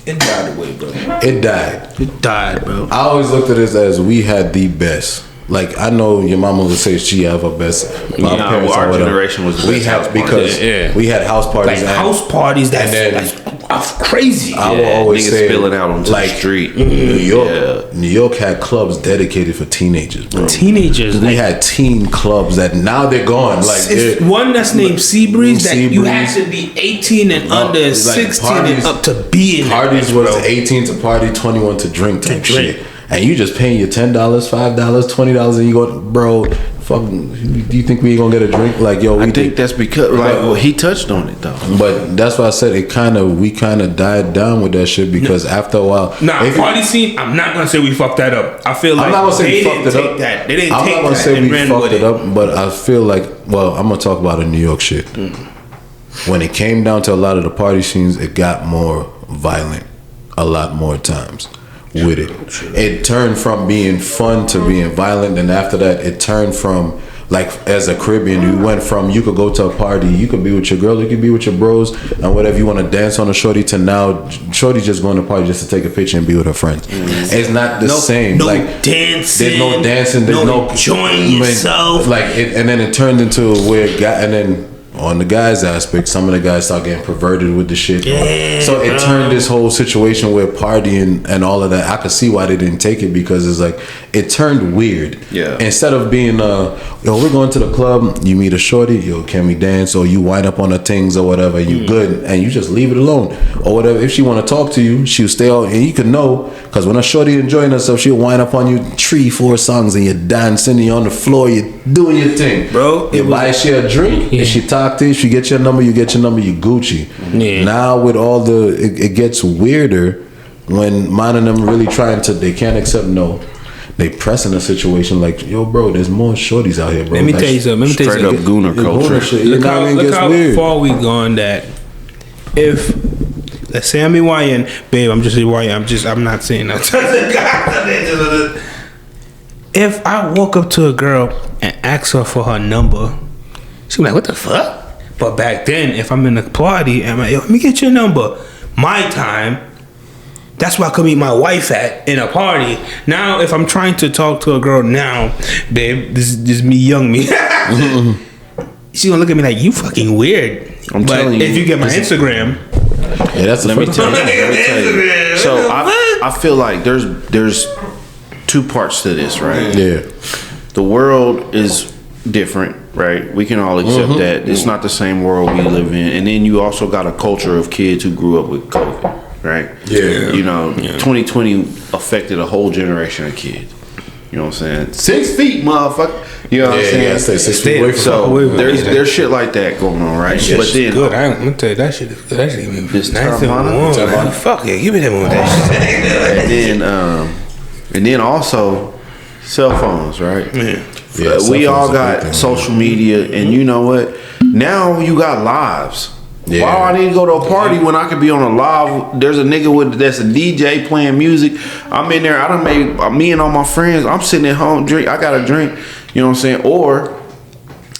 It died away, bro. It died. It died, bro. I always looked at this as we had the best. Like, I know your mama would say she have her best. My parents, our generation was we had because we had house parties. Like house parties that's crazy. I will always say spilling out onto the street. New York had clubs dedicated for teenagers, bro. Teenagers. We had teen clubs that now they're gone. Like it's one that's named Seabreeze that you have to be 18 and under, 16 and up to be in. Parties was 18 to party, 21 to drink type shit. And you just paying your $10, $5, $20, and you go, bro, fucking, do you think we ain't gonna get a drink? Like, yo, I think that's because, like, well, he touched on it though. But that's why I said we kind of died down with that shit because after a while, party scene. I'm not gonna say we fucked that up. I feel like I'm not gonna say we fucked it up. They didn't I'm take not gonna that say and we ran fucked with it up, but I feel like, well, I'm gonna talk about the New York shit. When it came down to a lot of the party scenes, it got more violent a lot more times. With it turned from being fun to being violent, and after that it turned from, like, as a Caribbean, you went from you could go to a party, you could be with your girl, you could be with your bros and whatever, you want to dance on a shorty, to now shorty just going to party just to take a picture and be with her friends. It's not the same. No like dancing. There's no dancing. There's no enjoying yourself. Like and then it turned into where and then on the guys' aspect, some of the guys start getting perverted with the shit. Yeah, so it turned this whole situation where partying and all of that, I could see why they didn't take it, because it's like, it turned weird. Yeah. Instead of being, yo, we're going to the club, you meet a shorty, yo, can we dance? Or you wind up on her things or whatever, you good, and you just leave it alone. Or whatever. If she want to talk to you, she'll stay out, and you can know, because when a shorty enjoying herself, she'll wind up on you 3-4 songs, and you're dancing, you're on the floor, you're doing your thing. Bro, you buy she a drink, and she talk to you, she get your number, you Gucci. Yeah. Now with all it gets weirder when mine and them really trying to, they can't accept no. They pressing a situation like, yo, bro, there's more shorties out here, bro. Let me tell you something. Straight up gooner culture. Look how far we gone that if, let's say I'm EYN, babe, I'm just EYN, I'm not saying that. If I walk up to a girl and ask her for her number, she'll be like, what the fuck? But back then, if I'm in a party and I'm like, yo, let me get your number, my time, that's where I could meet my wife at, in a party. Now, if I'm trying to talk to a girl now, babe, this is me, young me. She gonna look at me like, you fucking weird. I'm telling you. If you get my Instagram, yeah, that's let me tell you. So I feel like there's two parts to this, right? Yeah. The world is different, right? We can all accept that. It's not the same world we live in. And then you also got a culture of kids who grew up with COVID, right? Yeah. You know, 2020 affected a whole generation of kids. You know what I'm saying? 6 feet, motherfucker. You know what I'm saying? Yeah, stay 6 feet away from so there's shit like that going on, right? But then good. I'm gonna tell you, that shit is good. That shit is nice and Terramana? warm. Fuck yeah, give me that one with that shit. And then also cell phones, right? Yeah, we all got social media, and you know what? Now you got lives. Yeah. Why do I need to go to a party when I could be on a live? There's a nigga that's a DJ playing music. I'm in there. I done made me and all my friends. I'm sitting at home, I got a drink. You know what I'm saying? Or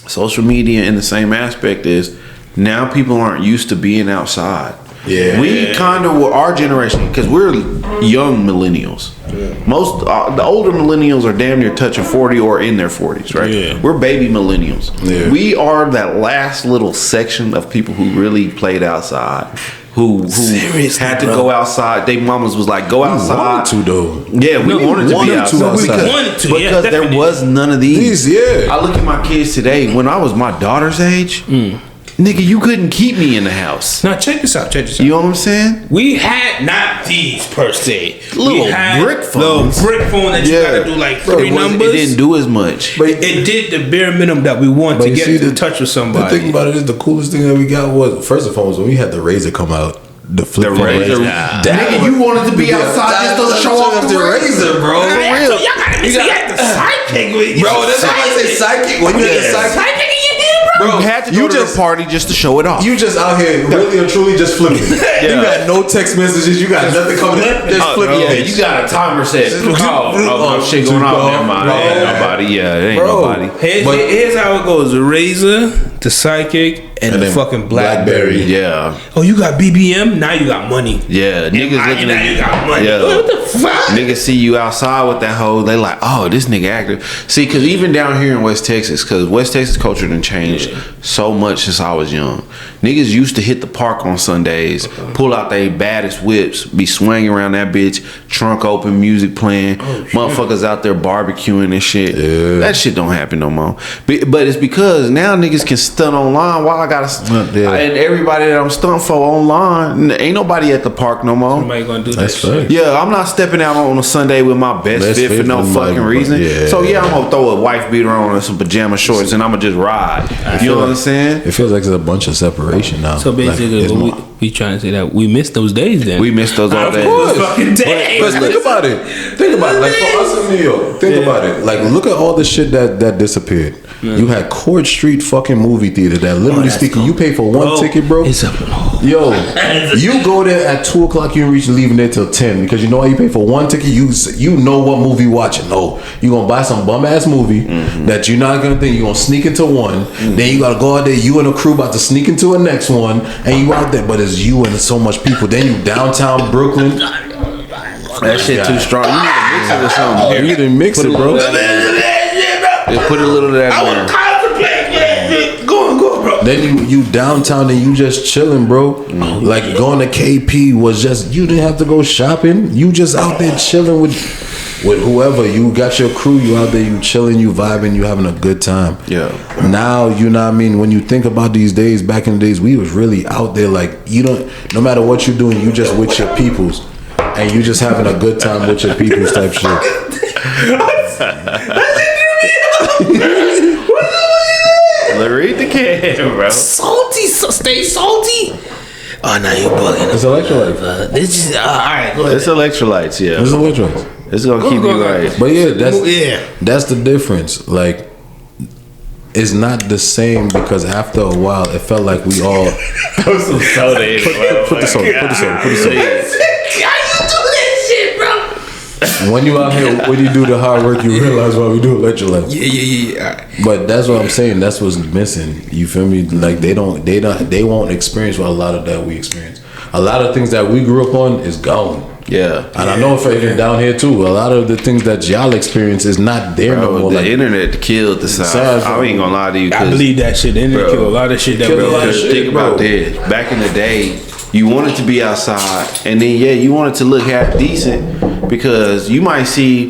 social media in the same aspect is now people aren't used to being outside. Yeah. We kind of were our generation because we're young millennials. Most the older millennials are damn near touching 40 or in their 40s, right? Yeah. We're baby millennials. Yeah. We are that last little section of people who really played outside. Who Seriously, had to bro. go outside. They mamas was like, go outside. We wanted to though. Yeah, we wanted to be to outside. outside. We wanted to, yeah, because there definitely. was none of these. Yeah. I look at my kids today. When I was my daughter's age, nigga, you couldn't keep me in the house. Now check this out. You know what I'm saying? We had not these per se. Little We had brick phones. Little brick phone that you Yeah. gotta do like Bro, three numbers. It didn't do as much. But It did the bare minimum that we want But to you get see, in touch with the somebody. thing about it is the coolest thing that we got was first and foremost when we had the Razor come out. The flip phone Razor. Nigga, you wanted to be outside just to show off the Razor, bro. For real. Y'all gotta be the sidekick with you. Bro, that's why I say psychic. When you had the psychic, Sidekick in your hand, bro. You had to go to the party just to show it off. you just out here really and truly just flipping. You got no text messages. You got nothing coming in. Just flipping. Yeah, you got a timer set. Oh, shit going on. Never mind. Ain't nobody. Yeah, it ain't nobody. Here's how it goes: the Razor, the Psychic, and the then fucking Blackberry. Yeah. Oh, you got BBM? Now you got money. Yeah, niggas looking Now at you got money. Yeah. What the fuck? Niggas see you outside with that hoe, they like, oh, this nigga active. See, because even down here in West Texas, because West Texas culture done changed so much since I was young. Niggas used to hit the park on Sundays, pull out their baddest whips, be swinging around that bitch, trunk open, music playing, motherfuckers out there barbecuing and shit. Yeah. That shit don't happen no more. But it's because now niggas can stunt online. Why I gotta and everybody that I'm stunt for online, ain't nobody at the park no more. Somebody gonna do That's that shit. right. Yeah, I'm not stepping out on a Sunday with my best fit for no fucking reason. Yeah. So yeah, I'm gonna throw a wife beater on and some pajama shorts and I'm gonna just ride. You know what I'm saying? It feels like there's a bunch of separation now. So basically, Like, it's what more- we trying to say that we missed those days. Then We missed those all Of days. course, fucking days. But think about it. Think about it. Like for us in New York, think about it. Like look at all the shit that disappeared. You had Court Street fucking movie theater that literally that's speaking, cool. you pay for one ticket, bro. It's up. Yo, you go there at 2:00. You reach leaving there till 10 because you know why you pay for one ticket. You know what movie you watching. No, you gonna buy some bum ass movie that you're not gonna think you gonna sneak into one. Then you gotta go out there. You and the crew about to sneak into a next one, and you out there, but it's you and so much people. Then you downtown Brooklyn. That shit too strong. You need to mix it with something. You need to mix it, bro. Yeah, put a little of that I in want there. to contemplate. Yeah. Go on, bro. Then you downtown and you just chilling, bro. Like going to KP was just you didn't have to go shopping. You just out there chilling with whoever. You got your crew. You out there. You chilling. You vibing. You having a good time. Yeah. Now you know what I mean. When you think about these days, back in the days, we was really out there. Like you don't. No matter what you're doing, you just with your peoples, and you just having a good time with your peoples type shit. Read the can, bro. Salty, stay salty. Oh, now you bugging. It's electrolytes. This is all right. Go ahead. It's electrolytes, yeah. It's electrolytes. It's gonna keep you right. But yeah, that's the difference. Like, it's not the same because after a while, it felt like we all Put some soda in it. put the soda. How you do that shit, bro? When you out here, when you do the hard work, you realize why we do electrolytes. Yeah. All right. But that's what I'm saying. That's what's missing. You feel me? Like they won't experience what a lot of that we experience. A lot of things that we grew up on is gone. Yeah. And I know for even down here too, a lot of the things that y'all experience is not there no more. The Like, internet killed the South. South, I ain't gonna lie to you. I believe that shit. They Bro, kill a lot of shit that kill a we lot of Because shit, think about bro. this. Back in the day, you wanted to be outside, and then you wanted to look half decent because you might see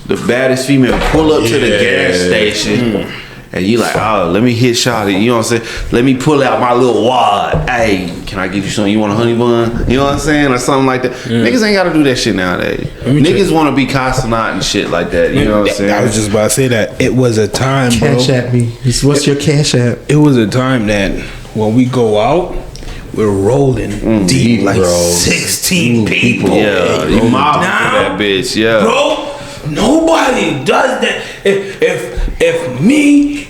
the baddest female pull up to the gas station. And you like, oh, let me hit shot it. You know what I'm saying? Let me pull out my little wad. Hey, can I get you something? You want a honey bun? You know what I'm saying? Or something like that. Niggas ain't got to do that shit nowadays. Niggas want to be cosmonaut and shit like that. You know what I'm saying? I was just about to say that. It was a time, bro. at me. What's your cash app? It was a time that when we go out, we're rolling deep, like bro. 16 people. Yeah, you mobbing for Now, that bitch. Yeah. Bro, nobody does that. If me,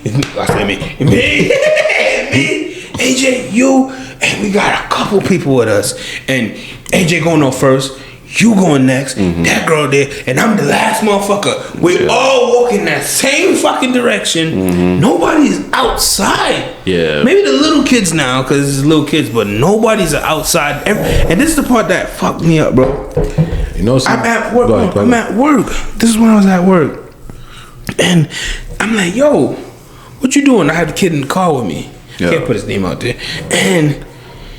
AJ, you, and we got a couple people with us, and AJ going on first. You going next, that girl there, and I'm the last motherfucker. We all walking that same fucking direction. Nobody's outside. Yeah. Maybe the little kids now, because it's little kids, but nobody's outside. And this is the part that fucked me up, bro. You know, I'm at work. I'm at work. This is when I was at work. And I'm like, yo, what you doing? I had the kid in the car with me. Yeah. Can't put his name out there. And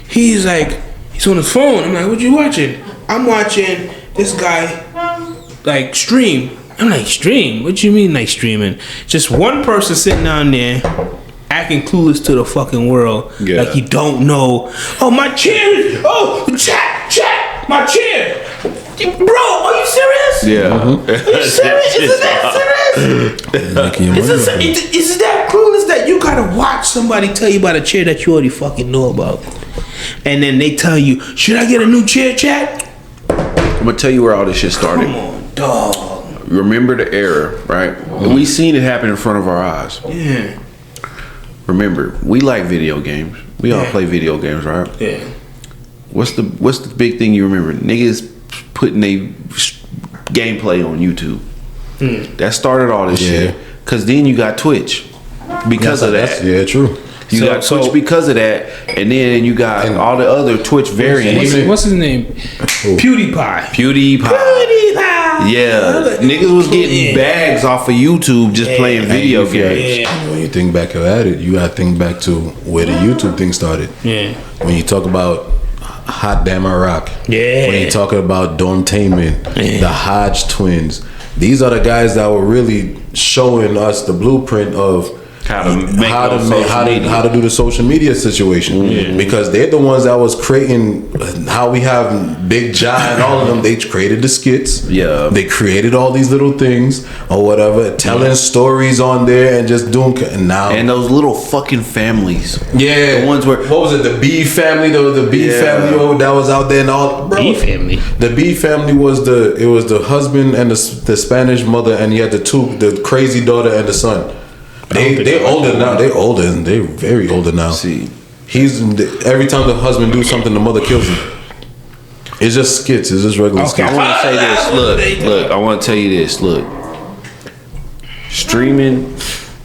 he's like, he's on his phone. I'm like, what you watching? I'm watching this guy like stream. I'm like, stream? What you mean like streaming? Just one person sitting down there acting clueless to the fucking world. Yeah. Like you don't know. Oh, my chair. Oh, chat, my chair. Bro, are you serious? Yeah. Are you serious? Is it that serious? Is it that clueless that you gotta watch somebody tell you about a chair that you already fucking know about? And then they tell you, should I get a new chair, chat? I'm gonna tell you where all this shit started. Come on, dog. Remember the era, right? We seen it happen in front of our eyes. Yeah. Remember, we like video games. We all play video games, right? Yeah. What's the big thing you remember? Niggas putting a gameplay on YouTube. That started all this shit. Cause then you got Twitch because of that. Yeah, true. You got Twitch because of that, and then you got all the other Twitch variants. What's his name? PewDiePie. Yeah, niggas was getting bags off of YouTube just playing video games. When you think back at it, you gotta think back to where the YouTube thing started. Yeah. When you talk about Hot Damn I Rock. Yeah. When you talking about Dormtainment, the Hodge twins. These are the guys that were really showing us the blueprint of how to do the social media situation, because they're the ones that was creating how we have Big John and all of them. They created the skits, they created all these little things or whatever, telling stories on there and just doing and those little fucking families, the ones where what was it, the B family, the B family that was out there and all. B family, the B family was the husband and the Spanish mother, and you had the crazy daughter and the son. They're older now. They're older. They're very older now. See, every time the husband do something, the mother kills him. It's just skits. It's just regular skits. I want to say this. Look. I want to tell you this. Look, streaming.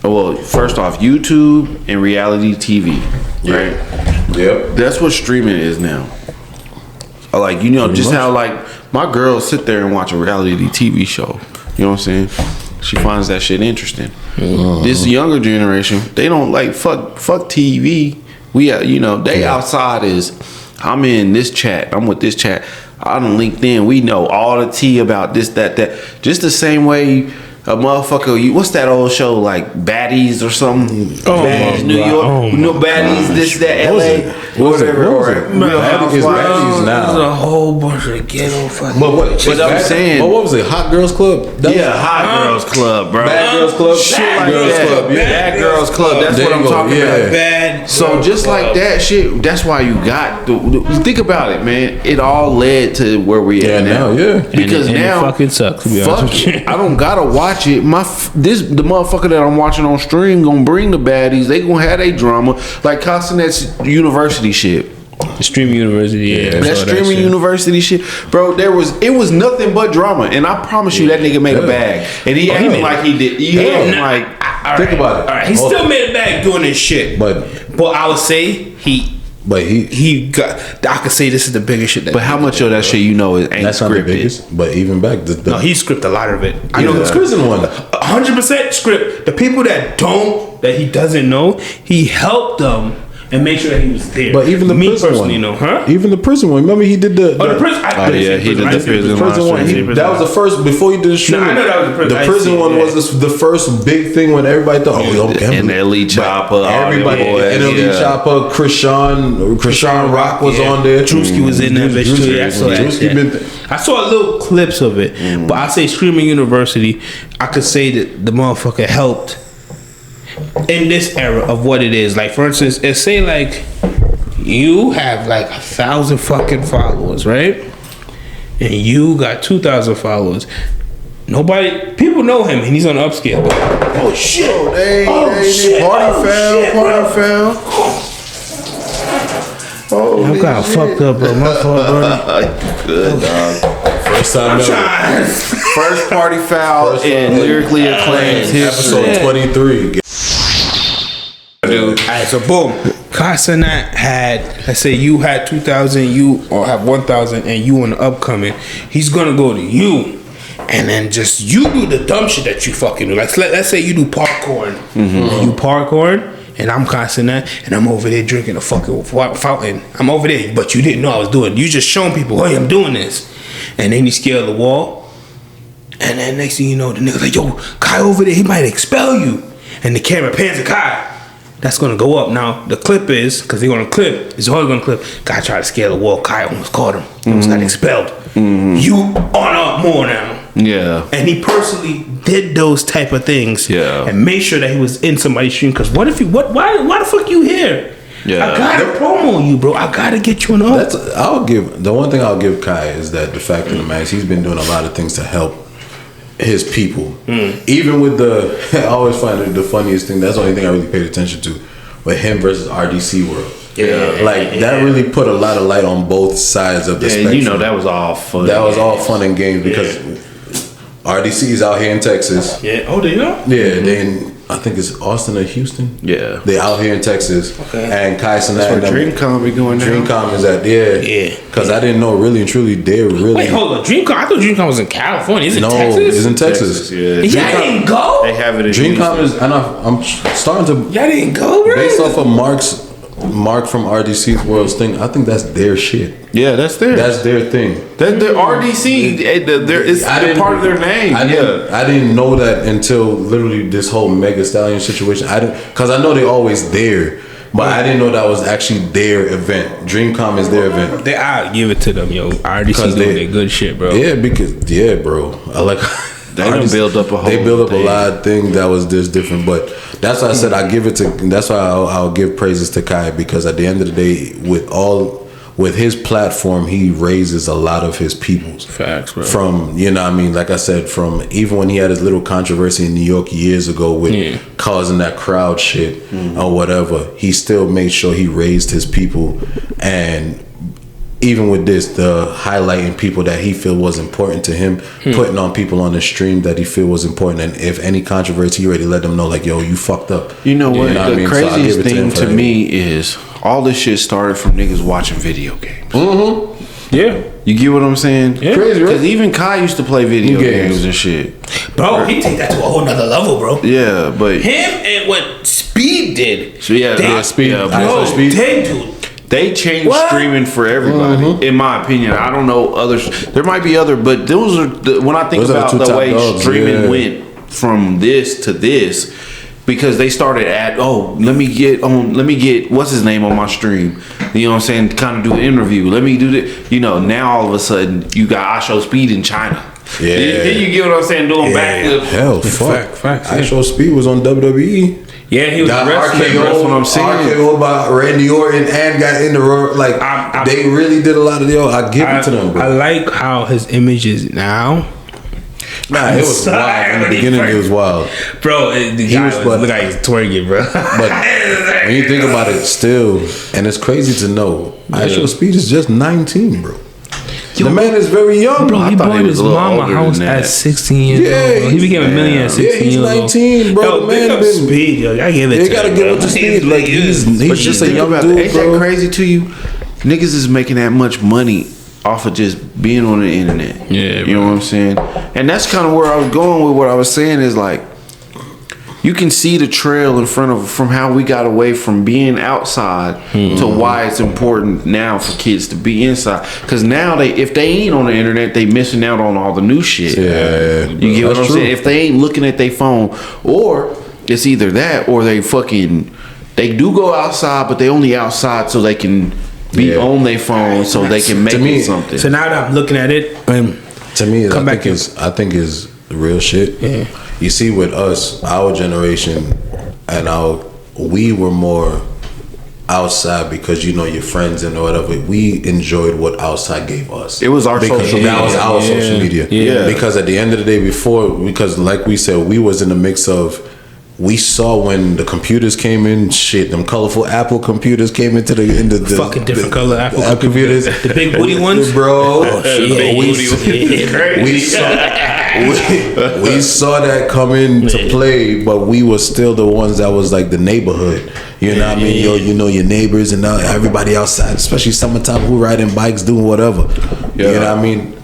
Well, first off, YouTube and reality TV. Right. Yep. That's what streaming is now. Like just how like my girls sit there and watch a reality TV show. You know what I'm saying? She finds that shit interesting. This younger generation, they don't like fuck TV. They outside is, I'm in this chat, I'm with this chat, I'm on LinkedIn, we know all the tea about this, that. Just the same way a motherfucker, what's that old show like Baddies or something? Baddies, New York, Baddies, this, that, LA, whatever. Baddies now. There's a whole bunch of ghetto fucking. But I'm saying, what was it? Hot Girls Club? Hot Girls Club, bro. Bad Girls Club, shit like that. Bad Girls Club. That's what I'm talking about. Bad. So just like that shit, that's why you got. Think about it, man. It all led to where we at now. Because now it fucking sucks. I don't gotta watch it. The motherfucker that I'm watching on stream gonna bring the baddies. They gonna have a drama like Constant's university shit. Streaming university, that streaming university shit, bro. It was nothing but drama, and I promise you that nigga made a bag, and he acted like he did. Think about it. All right, he still made a bag doing this shit, but I would say he got. I could say this is the biggest shit. But how much of that shit ain't that's scripted? Not the biggest, but even back, no, he scripted a lot of it. I know the scripted one, 100% script. The people that he doesn't know, he helped them and make sure that he was there. But even the prison one, even the prison one. Remember he did the prison. He did the prison one. That was the first before he did the streaming. I know that was the prison. The prison one was the first big thing when everybody thought, and Elite Chopper, everybody, and Elite Chopper, Krishan Rock was on there. Drewski was in that bitch too. I saw little clips of it, but I say streaming university. I could say that the motherfucker helped in this era of what it is. Like for instance, let's say like you have like 1,000 fucking followers, right? And you got 2,000 followers. People know him and he's on the upscale. Oh shit! Party foul. I got fucked up, bro. My fault, bro. Good dog. First time ever. First party foul in Lyrically Acclaimed history. Episode 23. Dude. Alright, so boom. Casanat had, let's say you had 2,000, you or have 1,000, and you on the upcoming. He's gonna go to you, and then just you do the dumb shit that you fucking do. Like let's say you do parkour, you parkour, and I'm Casanat, and I'm over there drinking a fucking fountain. I'm over there, but you didn't know I was doing it. You just showing people, hey, I'm doing this, and then you scale the wall, and then next thing you know, the nigga's like, yo, Kai over there, he might expel you, and the camera pans to Kai. That's gonna go up. Now the clip is, because they're gonna clip, it's always gonna clip. Guy tried to scale the wall, Kai almost caught him. He almost got expelled. You on up more now. Yeah. And he personally did those type of things. Yeah. And made sure that he was in somebody's stream. Cause what if you why the fuck you here? Yeah. I gotta promo you, bro. I gotta get you on up. The one thing I'll give Kai is that the fact of the matter is he's been doing a lot of things to help his people. Even with I always find it the funniest thing, that's the only thing I really paid attention to, with him versus RDC World. That really put a lot of light on both sides of the spectrum. You know, that was all fun. That was all fun and games because RDC is out here in Texas. Yeah. Oh, they know? Yeah, they in, I think it's Austin or Houston. Yeah. They out here in Texas. Okay. And Kai Sanat. That's where DreamCon be going now. DreamCon is at there. Yeah. Because I didn't know really and truly they're really. Wait, hold on. DreamCon? I thought DreamCon was in California. Is it Texas? No, it's in Texas. Yeah. Y'all didn't go? They have it in DreamCon is, and I'm starting to. Y'all didn't go, bro? Based off of Mark from RDC's World's thing, I think that's their shit. Yeah, that's their thing. That the RDC, it's part of their name. I didn't know that until literally this whole Mega Stallion situation. Because I know they're always there, but I didn't know that was actually their event. DreamCon is their event. I give it to them, yo. RDC doing their good shit, bro. Yeah, bro. I like. They build up a whole. They build up a lot of things that was this different, but that's why I said I give it to. That's why I'll give praises to Kai, because at the end of the day, with his platform, he raises a lot of his peoples. Facts, bro. From, you know what I mean, like I said, from even when he had his little controversy in New York years ago with causing that crowd shit or whatever, he still made sure he raised his people. And even with this, the highlighting people that he feel was important to him, putting on people on the stream that he feel was important, and if any controversy, he already let them know, like, yo, you fucked up. You know what? The craziest thing to me is all this shit started from niggas watching video games. Yeah. You get what I'm saying? Yeah. Crazy, right? Because even Kai used to play video games and shit. Bro, he take that to a whole nother level, bro. Yeah, but him and what Speed did. So Speed. Bro, they changed streaming for everybody, in my opinion. I don't know others. There might be other, but those are when I think about the way streaming went from this to this, because they started at let me get what's his name on my stream. You know what I'm saying? Kind of do an interview. Let me do that. You know, now all of a sudden you got I Show Speed in China. Yeah. Then you get what I'm saying? Doing backflips. Hell, fuck. I Show Speed was on WWE. Yeah, he was wrestling. That's what I'm saying. RKO by Randy Orton and got in the road. Like, they really did a lot of I give it to them, bro. I like how his image is now. Nah, it was wild. In the beginning, it was wild. Bro, look like he's twerking, bro. But when you think about it still, and it's crazy to know, I Show Speed is just 19, bro. The man is very young. Bro, he bought his mama house at 16 years old. He became a millionaire at 16 years old. Yeah, he's 19, bro. Yo, the man been Speed, yo. I give it to him. You gotta give it to Speed. Like, he's just a young dude, ain't that crazy to you? Niggas is making that much money off of just being on the internet. Yeah, you know what I'm saying? And that's kind of where I was going with what I was saying is like, you can see the trail in front of from how we got away from being outside to why it's important now for kids to be inside. Because now if they ain't on the internet, they missing out on all the new shit. Yeah, you get what I'm saying? If they ain't looking at their phone, or it's either that or they do go outside, but they only outside so they can be on their phone so they can make something. So now that I'm looking at it, to me, I think is real shit. Yeah. You see, with us, our generation, and we were more outside because your friends and whatever. We enjoyed what outside gave us. It was our social media. That was our social media. Yeah. Because at the end of the day, because like we said, we was in the mix of we saw when the computers came in, shit, them colorful Apple computers came into the fucking different color Apple computers. The big woody ones, bro. Oh, shit. We saw that come into play, but we were still the ones that was like the neighborhood. You know what I mean? Yo, you know your neighbors and everybody outside, especially summertime, who riding bikes, doing whatever. You know what I mean?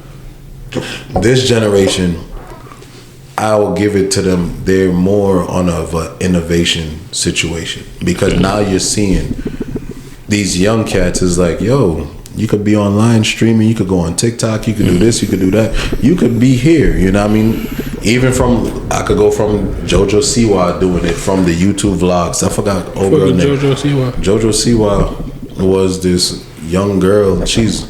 This generation, I will give it to them. They're more on an innovation situation because now you're seeing these young cats is like, yo, you could be online streaming, you could go on TikTok, you could do this, you could do that, you could be here. You know what I mean? Even I could go from JoJo Siwa doing it from the YouTube vlogs. I forgot old girl name. JoJo Siwa was this young girl. She's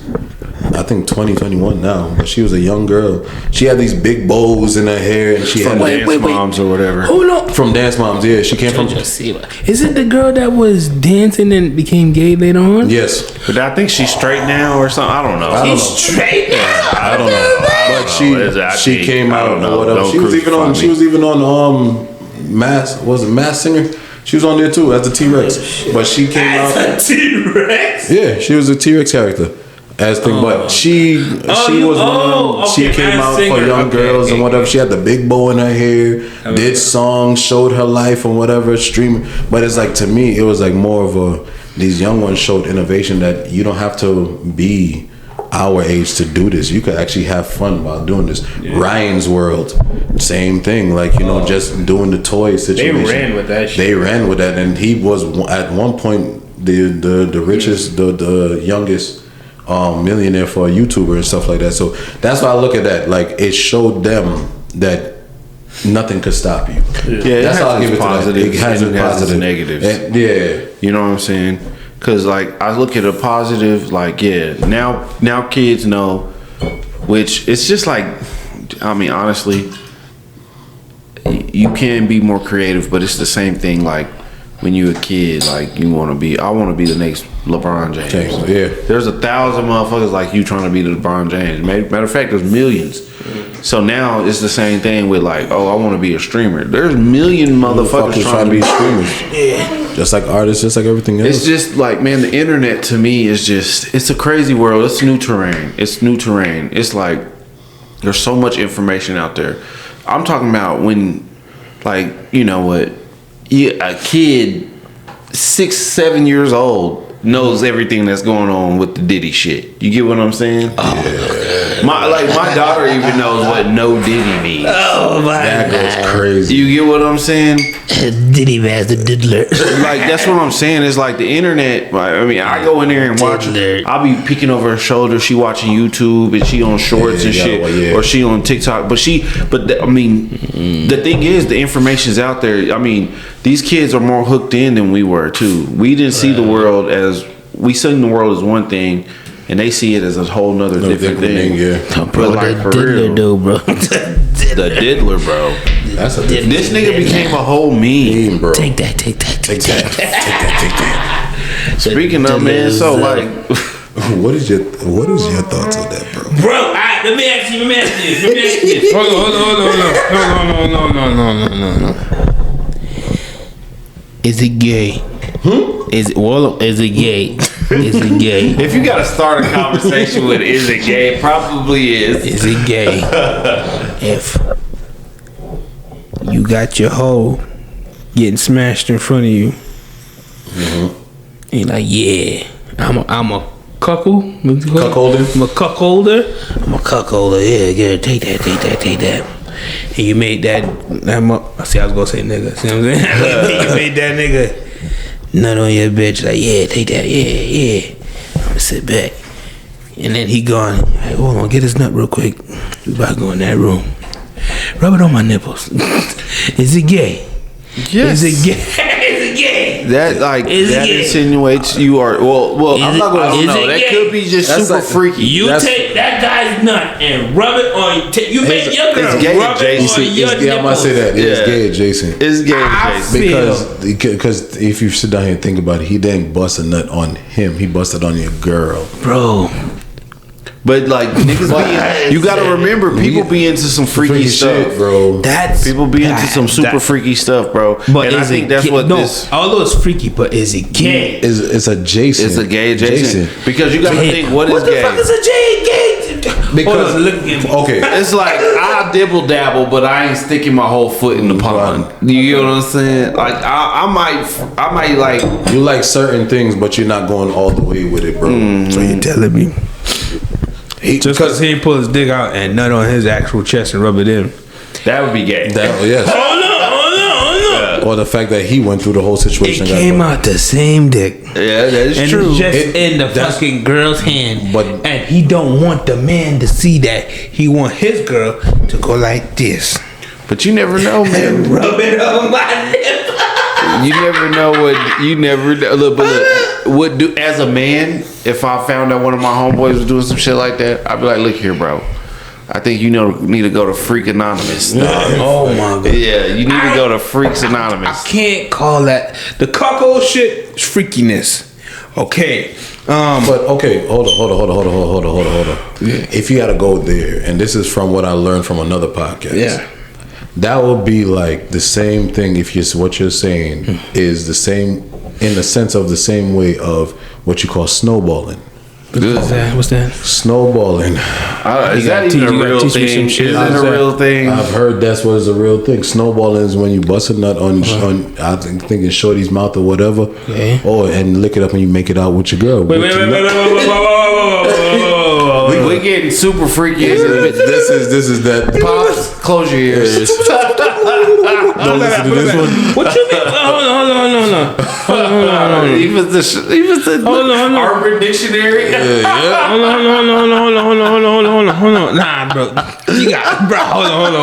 I think 2021 now, but she was a young girl. She had these big bows in her hair, and she from had Dance Moms or whatever. Hold on. From Dance Moms, yeah. She came from. Is it the girl that was dancing and became gay later on? Yes, but I think she's straight now or something. I don't know. She's straight now. I don't know. But she came out or whatever. She was even on Mass. Was it Mass Singer? She was on there too as the T-Rex. But she came out as a T-Rex. Yeah, she was a T-Rex character. But she was one of them. She came out for young girls and whatever. She had the big bow in her hair, did songs, showed her life and whatever, streaming. But it's like, to me, it was like more of these young ones showed innovation that you don't have to be our age to do this. You could actually have fun while doing this. Ryan's World, same thing. Like, just doing the toy situation. They ran with that shit. They ran with that, and he was at one point the richest, the youngest millionaire for a YouTuber and stuff like that. So that's why I look at that. Like, it showed them that nothing could stop you. Yeah, that's how I give it positive. It has positive, negatives. And, yeah, you know what I'm saying? Because like I look at a positive. Like now kids know, which it's just like, I mean, honestly, you can be more creative, but it's the same thing. Like when you're a kid, like I want to be the next LeBron James. Yeah. There's 1,000 motherfuckers like you trying to be the LeBron James. Matter of fact, there's millions. So now it's the same thing with like, oh, I want to be a streamer. There's million motherfuckers trying to be streamers. Yeah. Just like artists, just like everything else. It's just like, man, the internet to me is just, it's a crazy world. It's new terrain. It's like, there's so much information out there. I'm talking about when, like, you know what, a kid 6-7 years old knows everything that's going on with the Diddy shit. You get what I'm saying? My daughter even knows what no Diddy means. Oh my that God. goes crazy. You get what I'm saying? Diddy man, the diddler. Like, that's what I'm saying. It's like the internet. I mean, I go in there and watch. I'll be peeking over her shoulder. She watching YouTube and she on shorts and shit, or she on TikTok. The thing is, the information's out there. I mean, these kids are more hooked in than we were too. We didn't see the world as one thing, and they see it as a whole nother different thing. Bro, like, the diddler, though, bro. The diddler, bro. This nigga became a whole meme, bro. Take that. Speaking of, man, so like, what is your thoughts on that, bro? Bro, let me ask you this. Hold on. Is it gay? Is it gay? Is it gay? If you gotta start a conversation with "is it gay?" it probably is. Is it gay? If you got your hoe getting smashed in front of you, and you're like, yeah, I'm a cuckold. Cuckolder. I'm a cuckolder. Yeah, take that. And you made that. See, I was gonna say nigga. See what I'm saying? You made that nigga nut on your bitch. Like, yeah, take that. Yeah. I'm gonna sit back. And then he gone. Like, hold on, get his nut real quick. We about to go in that room. Rub it on my nipples. Is it gay? Yes. Is it gay? Is it gay? That insinuates you are I'm not gonna know. That could be just super freaky. You take that guy's nut and rub it on. You make your girl rub it on your nipples. Yeah, I must say that. It's gay adjacent. It's gay adjacent. Because if you sit down here and think about it, he didn't bust a nut on him. He busted on your girl, bro. But like niggas, you gotta remember, people be into some freaky stuff, shit, bro. People be into some super freaky stuff, bro. But and I think that's what this. Although it's freaky, but is it gay? It's adjacent. It's a gay adjacent because you gotta think what is gay. What the fuck is a gay? Because It's like I dibble dabble, but I ain't sticking my whole foot in the pond. You know what I'm saying? Like I might like. You like certain things, but you're not going all the way with it, bro. So you telling me? Just because he pull his dick out and nut on his actual chest and rub it in, that would be gay. Yes. Hold on. Or the fact that he went through the whole situation. It came out the same dick. Yeah, that is true. It's just in the fucking girl's hand. And he don't want the man to see that. He want his girl to go like this. But you never know, man. Rub it on my lip. You never know what you never know. Look, but look, what do as a man? If I found out one of my homeboys was doing some shit like that, I'd be like, "Look here, bro. I think you need to go to Freak Anonymous." Oh my god. Yeah, you need to go to Freaks Anonymous. I can't call that the cuckold shit. Is freakiness. Okay. But okay, hold on. Yeah. If you gotta go there, and this is from what I learned from another podcast. Yeah. That would be like the same thing if what you're saying is the same in the sense of the same way of what you call snowballing. What's that? Snowballing. Is that even a real thing? Is it a real thing? I've heard that's what is a real thing. Snowballing is when you bust a nut on I think in shorty's mouth or whatever. Okay. And lick it up and you make it out with your girl. Wait. We getting super freaky. This is that. Pops, close your ears. Don't listen to this one. What you mean? Hold on. He was the Urban Dictionary. Yeah. Hold on. Nah, bro. You got, bro. Hold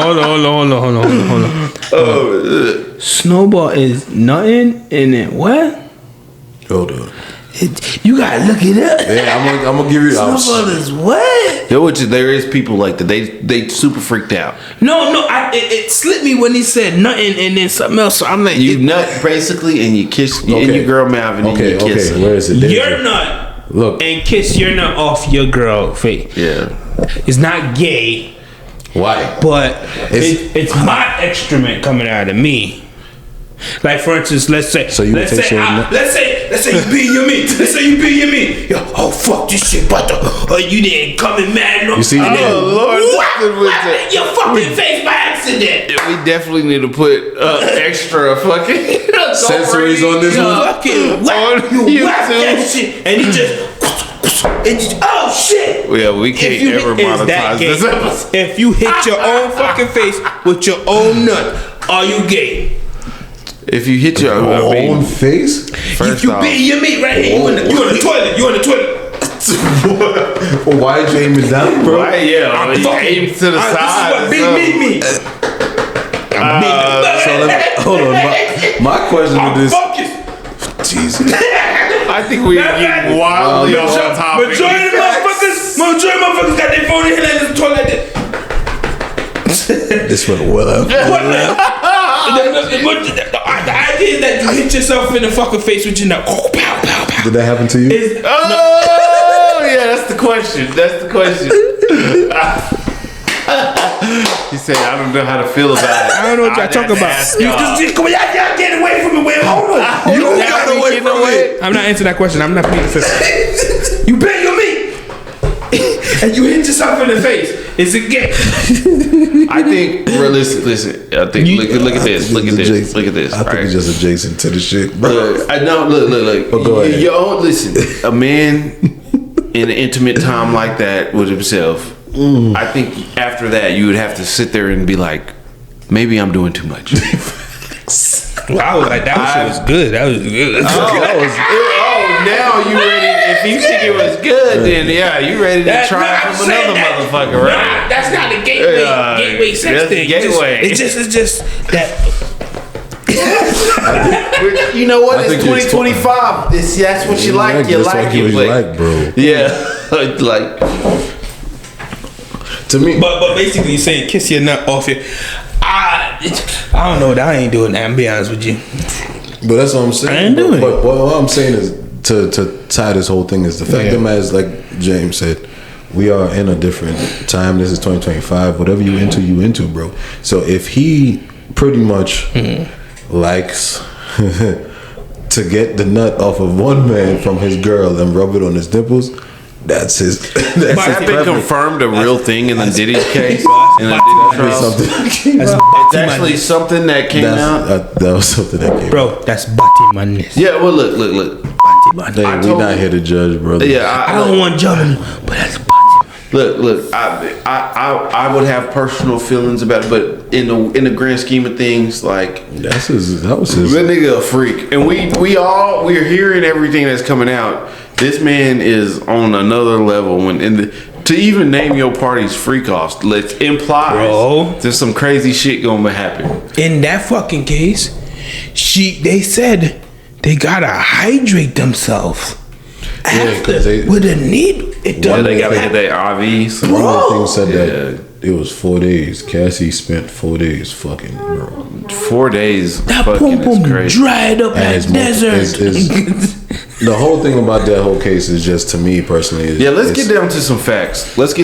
on. Snowball is nothing in it. What? Hold on. You gotta look it up. Yeah, I'm gonna give you. Snowball is what? There is people like that. They super freaked out. No. It slipped me when he said nothing and then something else. So I'm like, you nut basically and you kiss in your girl mouth and then you kiss her. Where is it? Your nut. Look and kiss your nut off your girl face. Yeah, it's not gay. Why? But it's my excrement coming out of me. Like for instance, let's say you be in your meat. Let's say you be in your meat. Yo, oh fuck this shit, but you didn't come in mad. You see, Lord, what your fucking face by accident. We definitely need to put extra fucking sensories on this one. Fucking whack that shit, and you just. Oh shit! Yeah, we can't ever monetize this episode. If you hit your own fucking face with your own nut, are you gay? If you hit your own face, if you beat your meat right here, you on the toilet. You on the toilet. Well, why did you aim it down, bro? Why? Yeah, I'm aim to the side. This is what beat me. Hold on. My question with this. Jesus. I think we are getting wildly off topic. Majority of motherfuckers got their phone in and the toilet. This went well up. The idea is that you hit yourself in the fucking face with your nut. Oh, pow, pow, pow. Did that happen to you? Yeah, that's the question. He said, I don't know how to feel about it. I don't know what y'all talking about. Y'all get away from me. Hold on. You got away from me. I'm not answering that question. I'm not being fifth. You bit your meat. And you hit yourself in the face. Is it gay? I think, listen. I think look at this. I think it's just adjacent to the shit, bro. Look. Oh, go ahead. Listen. A man in an intimate time like that with himself. I think after that you would have to sit there and be like, maybe I'm doing too much. Well, I was like, that shit was good. That was good. Now you ready? If you think it was good, then yeah, you ready to try from another motherfucker, right? Nah, that's not the gateway sex thing. It's just that. You know what? It's 2025. That's what you like. You like it, bro. Yeah, like. To me, but basically, you're saying kiss your nut off your. I don't know. I ain't doing that. I'm be honest with you. But that's what I'm saying. I ain't doing it. But what I'm saying is to tie this whole thing is the fact that, as like James said, we are in a different time. This is 2025. Whatever you into, bro. So if he pretty much likes to get the nut off of one man from his girl and rub it on his nipples, that's his. Has been confirmed a real thing in the Diddy's case? In the Diddy trial? It's actually something that came out. That was something that came out. Bro, that's Batimanis. Yeah, well, look. Hey, we're not here to judge, brother. Yeah, I don't want judging, but that's Batimanis. Look. I would have personal feelings about it, but in the grand scheme of things, like that was his. That nigga a freak, and we're hearing everything that's coming out. This man is on another level. To even name your party's freak offs, implies there's some crazy shit gonna happen. In that fucking case, they said they gotta hydrate themselves. After with a needle, they gotta get their IVs. One of the things said that it was 4 days. Cassie spent 4 days fucking, bro. 4 days. That pum pum dried up like desert. The whole thing about that whole case is just, to me personally, let's get down to some facts. Let's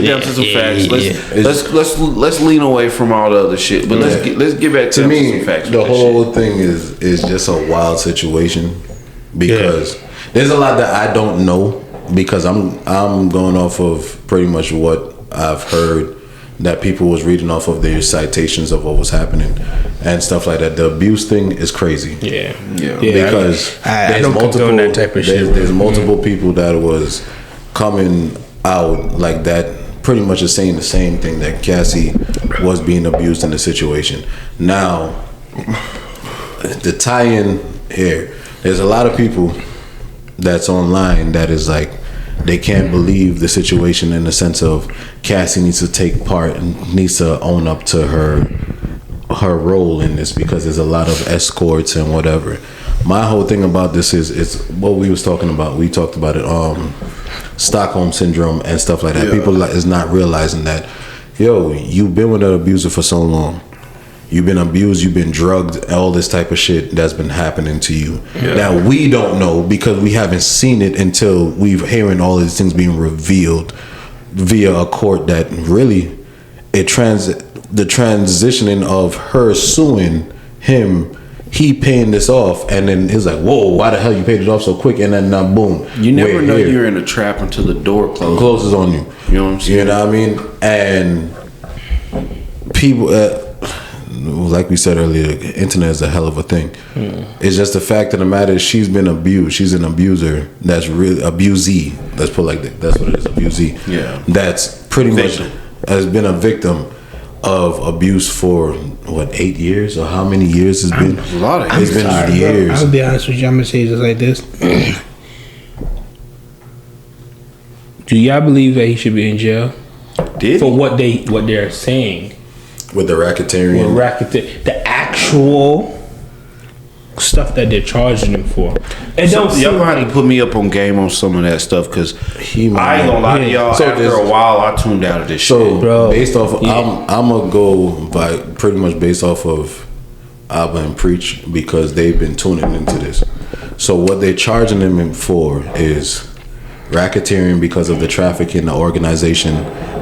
lean away from all the other shit. But let's get back to some facts. The whole thing is just a wild situation because there's a lot that I don't know, because I'm going off of pretty much what I've heard that people was reading off of their citations of what was happening and stuff like that. The abuse thing is crazy. Yeah. Because I don't condone that type of shit. There's multiple people that was coming out like that, pretty much is saying the same thing, that Cassie was being abused in the situation. Now, the tie-in here, there's a lot of people that's online that is like, they can't believe the situation in the sense of Cassie needs to take part and needs to own up to her role in this, because there's a lot of escorts and whatever. My whole thing about this is what we was talking about. We talked about it, Stockholm syndrome and stuff like that. People is not realizing that, you've been with an abuser for so long. You've been abused, you've been drugged, all this type of shit that's been happening to you. Now, we don't know because we haven't seen it until we're hearing all these things being revealed via a court, that really the transitioning of her suing him, he paying this off, and then it's like, whoa, why the hell you paid it off so quick? And then now, boom. You never know you're in a trap until the door closes on you. You know what I'm saying? You know what I mean? And people... like we said earlier, the internet is a hell of a thing. It's just the fact of the matter is, she's been abused. She's an abuser. That's really abusee. Let's put it like that. That's what it is, abusee. Yeah. That's pretty much has been a victim of abuse for 8 years, or how many years it's been? A lot of years. It's been years. I'll be honest with you. I'm gonna say it just like this. Do y'all believe that he should be in jail for what they're saying? With the racketeering, the actual stuff that they're charging him for. And y'all gonna have to put me up on game on some of that stuff, because I ain't gonna lie to y'all. So after a while, I tuned out of this shit. Bro, based off, I'm gonna go by pretty much based off of Abba and Preach, because they've been tuning into this. So what they're charging him for is racketeering because of the trafficking, the organization,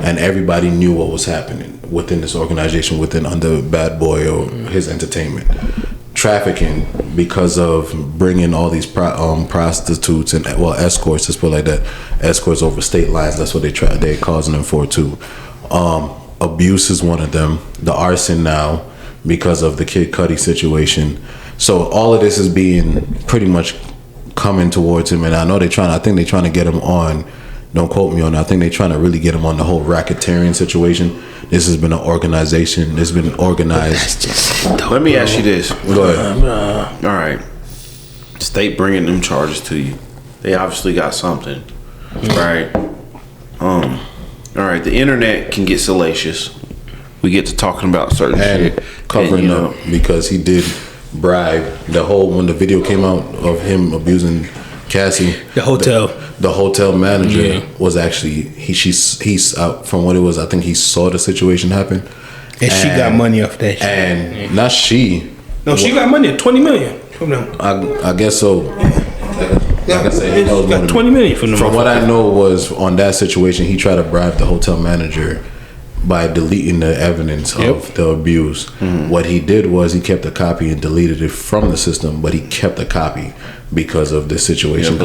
and everybody knew what was happening within this organization, under Bad Boy or his entertainment. Trafficking because of bringing all these prostitutes and escorts, let's put it like that, escorts over state lines. That's what they're causing them for too. Abuse is one of them. The arson now because of the Kid Cudi situation. So all of this is being pretty much coming towards him, and I know I think they're trying to get him on. Don't quote me on that. I think they're trying to really get him on the whole racketeering situation. This has been an organization. This has been organized. Let me ask you this. Go ahead. All right. State bringing them charges to you. They obviously got something, right? All right. The internet can get salacious. We get to talking about certain shit, covering up because he did bribe when the video came out of him abusing Cassie. The hotel manager was actually he's from what it was. I think he saw the situation happen, and she got money off that shit. And not she. No, she got money. $20 million from them. I guess so. like I said, he knows got 20 million from them. From what I know was on that situation, he tried to bribe the hotel manager by deleting the evidence of the abuse. What he did was he kept a copy and deleted it from the system, but he kept a copy because of this situation.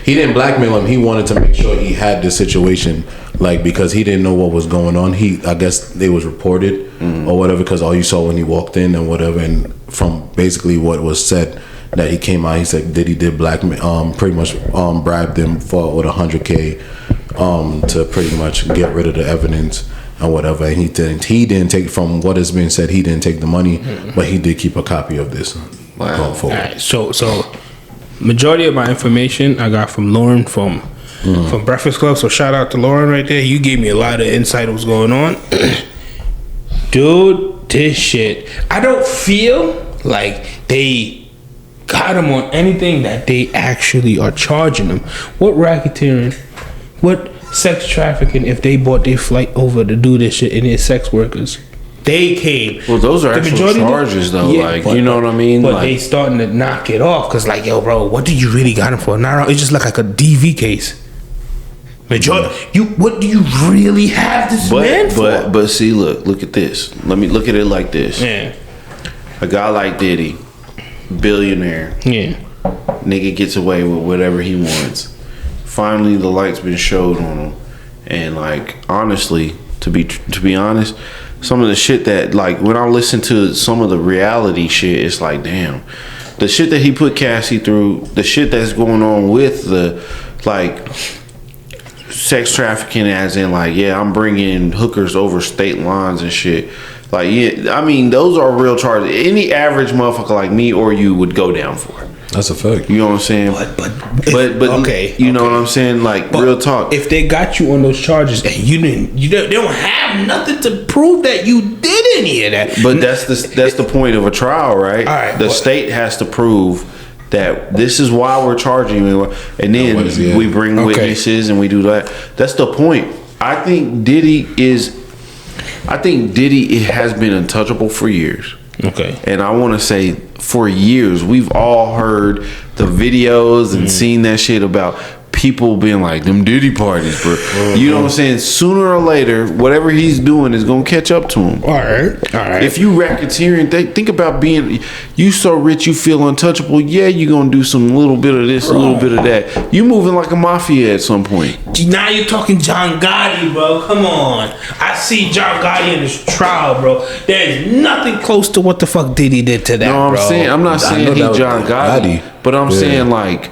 He didn't blackmail him. He wanted to make sure he had this situation, like, because he didn't know what was going on. I guess they was reported or whatever, because all you saw when he walked in and whatever, and from basically what was said, that he came out, he said Diddy did blackmail, pretty much bribed him for with $100K to pretty much get rid of the evidence and whatever. And he didn't take, from what has been said, he didn't take the money, but he did keep a copy of this going forward. All right, so majority of my information I got from Lauren from Breakfast Club. So shout out to Lauren right there. You gave me a lot of insight of what's going on. Dude, this shit, I don't feel like they got him on anything that they actually are charging him. What racketeering, what sex trafficking, if they bought their flight over to do this shit and they're sex workers? They came. Well, those are actual charges, though. Yeah, like, you know what I mean? But like, they starting to knock it off, because, like, yo, bro, what do you really got him for? Now it's just like a DV case. What do you really have this man for? But see, look at this. Let me look at it like this. Yeah. A guy like Diddy, billionaire. Yeah. Nigga gets away with whatever he wants. Finally, the light's been showed on him, and like, honestly, to be honest, some of the shit that, like, when I listen to some of the reality shit, it's like, damn, the shit that he put Cassie through, the shit that's going on with the, like, sex trafficking, as in, like, yeah, I'm bringing hookers over state lines and shit. Like, yeah, I mean, those are real charges. Any average motherfucker like me or you would go down for it. That's a fact. You know what I'm saying? But okay, you know what I'm saying? Like, but real talk. If they got you on those charges and they don't have nothing to prove that you did any of that. But that's the point of a trial, right? All right. The state has to prove that this is why we're charging you, and then we bring witnesses and we do that. That's the point. I think Diddy has been untouchable for years. Okay. And I want to say, for years, we've all heard the videos and seen that shit about people being like, them Diddy parties, bro. You know what I'm saying? Sooner or later, whatever he's doing is going to catch up to him. All right. If you racketeering, think about being, you so rich you feel untouchable. Yeah, you're going to do some little bit of this, a little bit of that. You moving like a mafia at some point. Now you're talking John Gotti, bro. Come on. I see John Gotti in this trial, bro. There's nothing close to what the fuck Diddy did to that, bro. I'm not saying he's John Gotti, but I'm saying, like,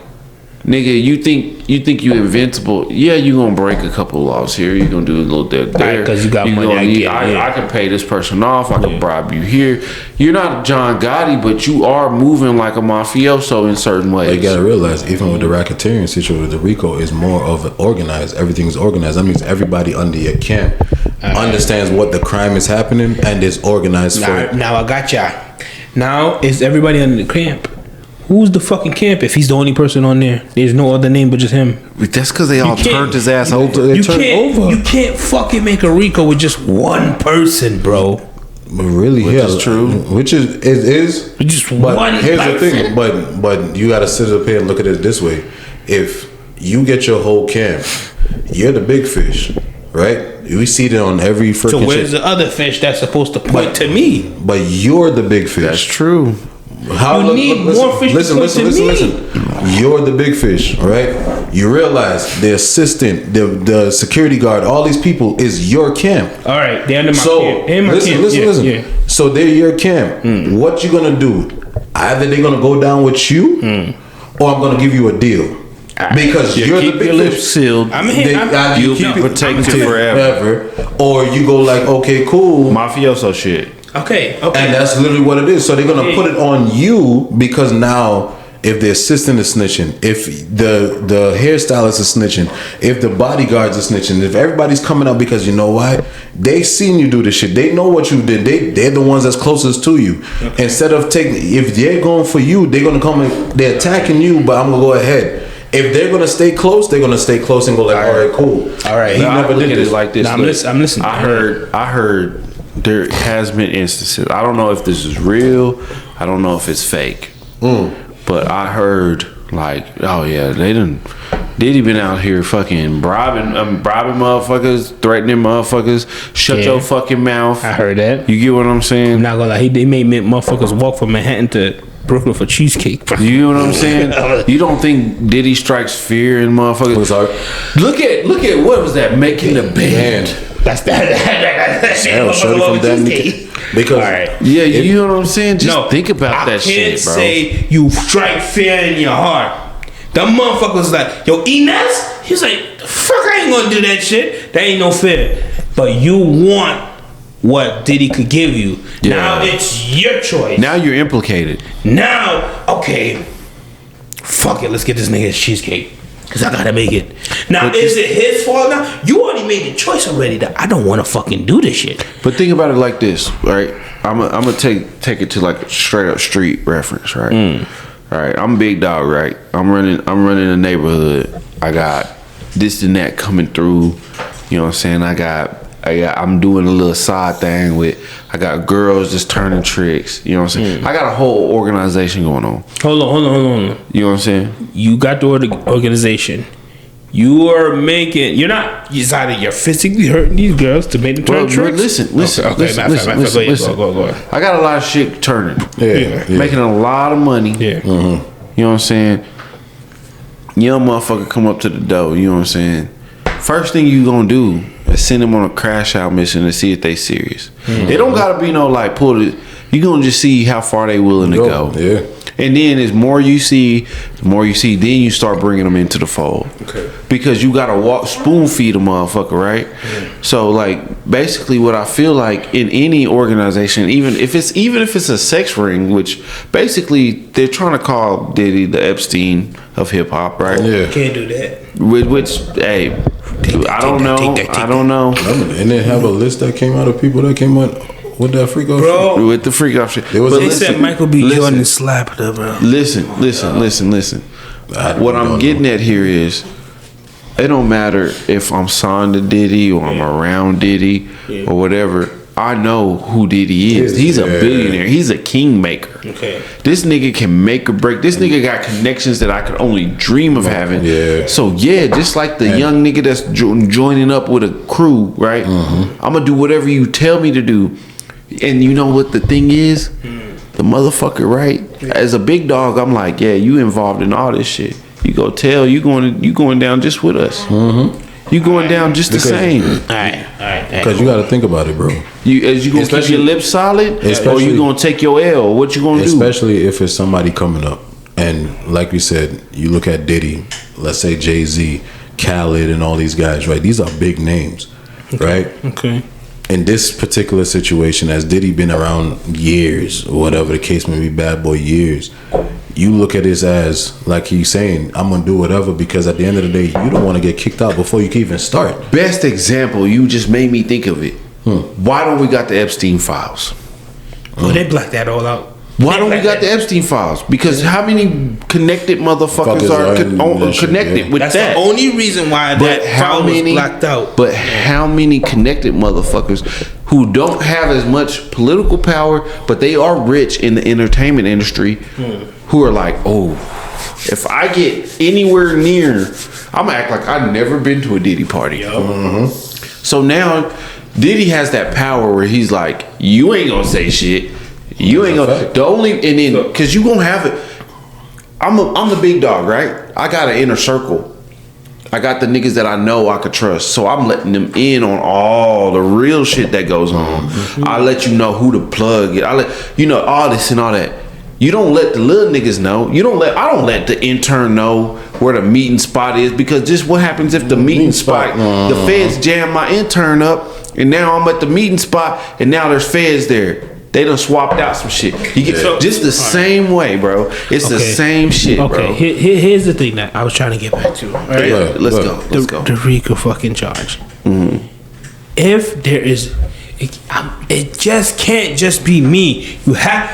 nigga, you think you invincible? Yeah, you gonna break a couple laws here. You gonna do a little bit there because you got money. I can pay this person off. I can bribe you here. You're not John Gotti, but you are moving like a mafioso in certain ways. You gotta realize, even with the racketeering situation, the RICO is more of an organized. Everything's organized. That means everybody under your camp understands what the crime is happening and is organized for it. Now I got ya. Now is everybody under the camp? Who's the fucking camp if he's the only person on there? There's no other name but just him. That's because they all turned his ass over. You can't fucking make a RICO with just one person, bro. But really, which is true. Which is just but one here's person. The thing. But you gotta sit up here and look at it this way. If you get your whole camp, you're the big fish, right? We see it on every freaking. So where's the other fish that's supposed to point to me? But you're the big fish. That's true. More fish. Listen. You're the big fish, right? You realize the assistant, the security guard, all these people is your camp. All right, they're under my camp. Listen. Yeah. So they're your camp. What you gonna do? Either they're gonna go down with you, or I'm gonna give you a deal. Because you're the big lips sealed. You'll be protected forever. Or you go like, okay, cool, mafioso shit. Okay. And that's literally what it is. So they're gonna put it on you, because now if the assistant is snitching, if the hairstylist is snitching, if the bodyguards are snitching, if everybody's coming up, because you know why? They seen you do this shit. They know what you did. They're the ones that's closest to you. Okay. Instead of if they're going for you, they're gonna come and they're attacking you, but I'm gonna go ahead. If they're gonna stay close, they're gonna stay close and go like, all right, cool. All right. He never did this like this. I'm listening. I heard there has been instances. I don't know if this is real. I don't know if it's fake. But I heard, Like, oh yeah, they done. Diddy been out here fucking bribing motherfuckers, threatening motherfuckers. Shut your fucking mouth. I heard that. You get what I'm saying? I'm not gonna lie. They made motherfuckers walk from Manhattan to Brooklyn for cheesecake. You know what I'm saying? You don't think Diddy strikes fear in motherfuckers? Look at what was that? Making the band. That's that. Damn, shorty from that. Because yeah, you know what I'm saying? Just think about that shit, bro. I can't say you strike fear in your heart. The motherfucker's like, yo, Enes? He's like, the fuck, I ain't gonna do that shit. That ain't no fear. But you want what Diddy could give you. Yeah. Now it's your choice. Now you're implicated. Now, okay, fuck it, let's get this nigga his cheesecake. Cause I gotta make it. Now, is it his fault now? You already made the choice already that I don't wanna fucking do this shit. But think about it like this, right? I'm gonna take it to like a straight up street reference, right? All right, I'm big dog, right? I'm running a neighborhood. I got this and that coming through. You know what I'm saying? I'm doing a little side thing I got girls just turning tricks. You know what I'm saying? I got a whole organization going on. Hold on. You know what I'm saying? You got the organization. You're physically hurting these girls to make them turn tricks. Listen. Go. I got a lot of shit turning. Yeah. Making a lot of money. Yeah. You know what I'm saying? Young motherfucker come up to the door. You know what I'm saying? First thing you gonna do is send them on a crash out mission to see if they serious. It don't gotta be no like pull it. You gonna just see how far they willing to go. Yeah. And then as more you see, then you start bringing them into the fold. Okay. Because you gotta spoon feed a motherfucker, right? Yeah. So like basically what I feel like in any organization, even if it's a sex ring, which basically they're trying to call Diddy the Epstein of hip hop, right? Yeah. Can't do that. Which hey, I don't know. And they have a list that came out of people that came out with that freak off shit. With the freak off shit. They said Michael B. Jordan slapped her, bro. Listen. What I'm getting at here is, it don't matter if I'm signed to Diddy or I'm around Diddy or whatever. I know who Diddy is. He's a billionaire. He's a kingmaker. Okay. This nigga can make or break. This nigga got connections that I could only dream of having. Yeah. So just like the young nigga that's joining up with a crew, right? I'm gonna do whatever you tell me to do. And you know what the thing is? The motherfucker, right? As a big dog, I'm like, yeah, you involved in all this shit. You go tell you going down just with us. You going down just the same. All right. Because you got to think about it, bro. You gonna keep your lips solid, or you gonna take your L? What you gonna do? Especially if it's somebody coming up, and like we said, you look at Diddy, let's say Jay-Z, Khaled, and all these guys, right? These are big names, right? Okay. In this particular situation, as Diddy been around years, or whatever the case may be, bad boy years, you look at this as, like he's saying, I'm going to do whatever, because at the end of the day, you don't want to get kicked out before you can even start. Best example, you just made me think of it. Why don't we got the Epstein files? Well, they blacked that all out. Why don't we got the Epstein files? Because how many connected motherfuckers are connected with that? That's the only reason why that file was blacked out. But how many connected motherfuckers who don't have as much political power, but they are rich in the entertainment industry, who are like, oh, if I get anywhere near, I'm gonna act like I've never been to a Diddy party. So now Diddy has that power where he's like, you ain't gonna say shit. You ain't gonna. The only and then because you gonna have it. I'm the big dog, right? I got an inner circle. I got the niggas that I know I could trust, so I'm letting them in on all the real shit that goes on. I let you know who to plug. I let you know all this and all that. You don't let the little niggas know. I don't let the intern know where the meeting spot is, because just what happens if the meeting spot, the feds jam my intern up, and now I'm at the meeting spot, and now there's feds there. They done swapped out some shit. You get just the same way, bro. It's the same shit, bro. Okay, here's the thing that I was trying to get back to. Right? Yeah, let's go. The RICO fucking charge. If there is, it just can't just be me. You have,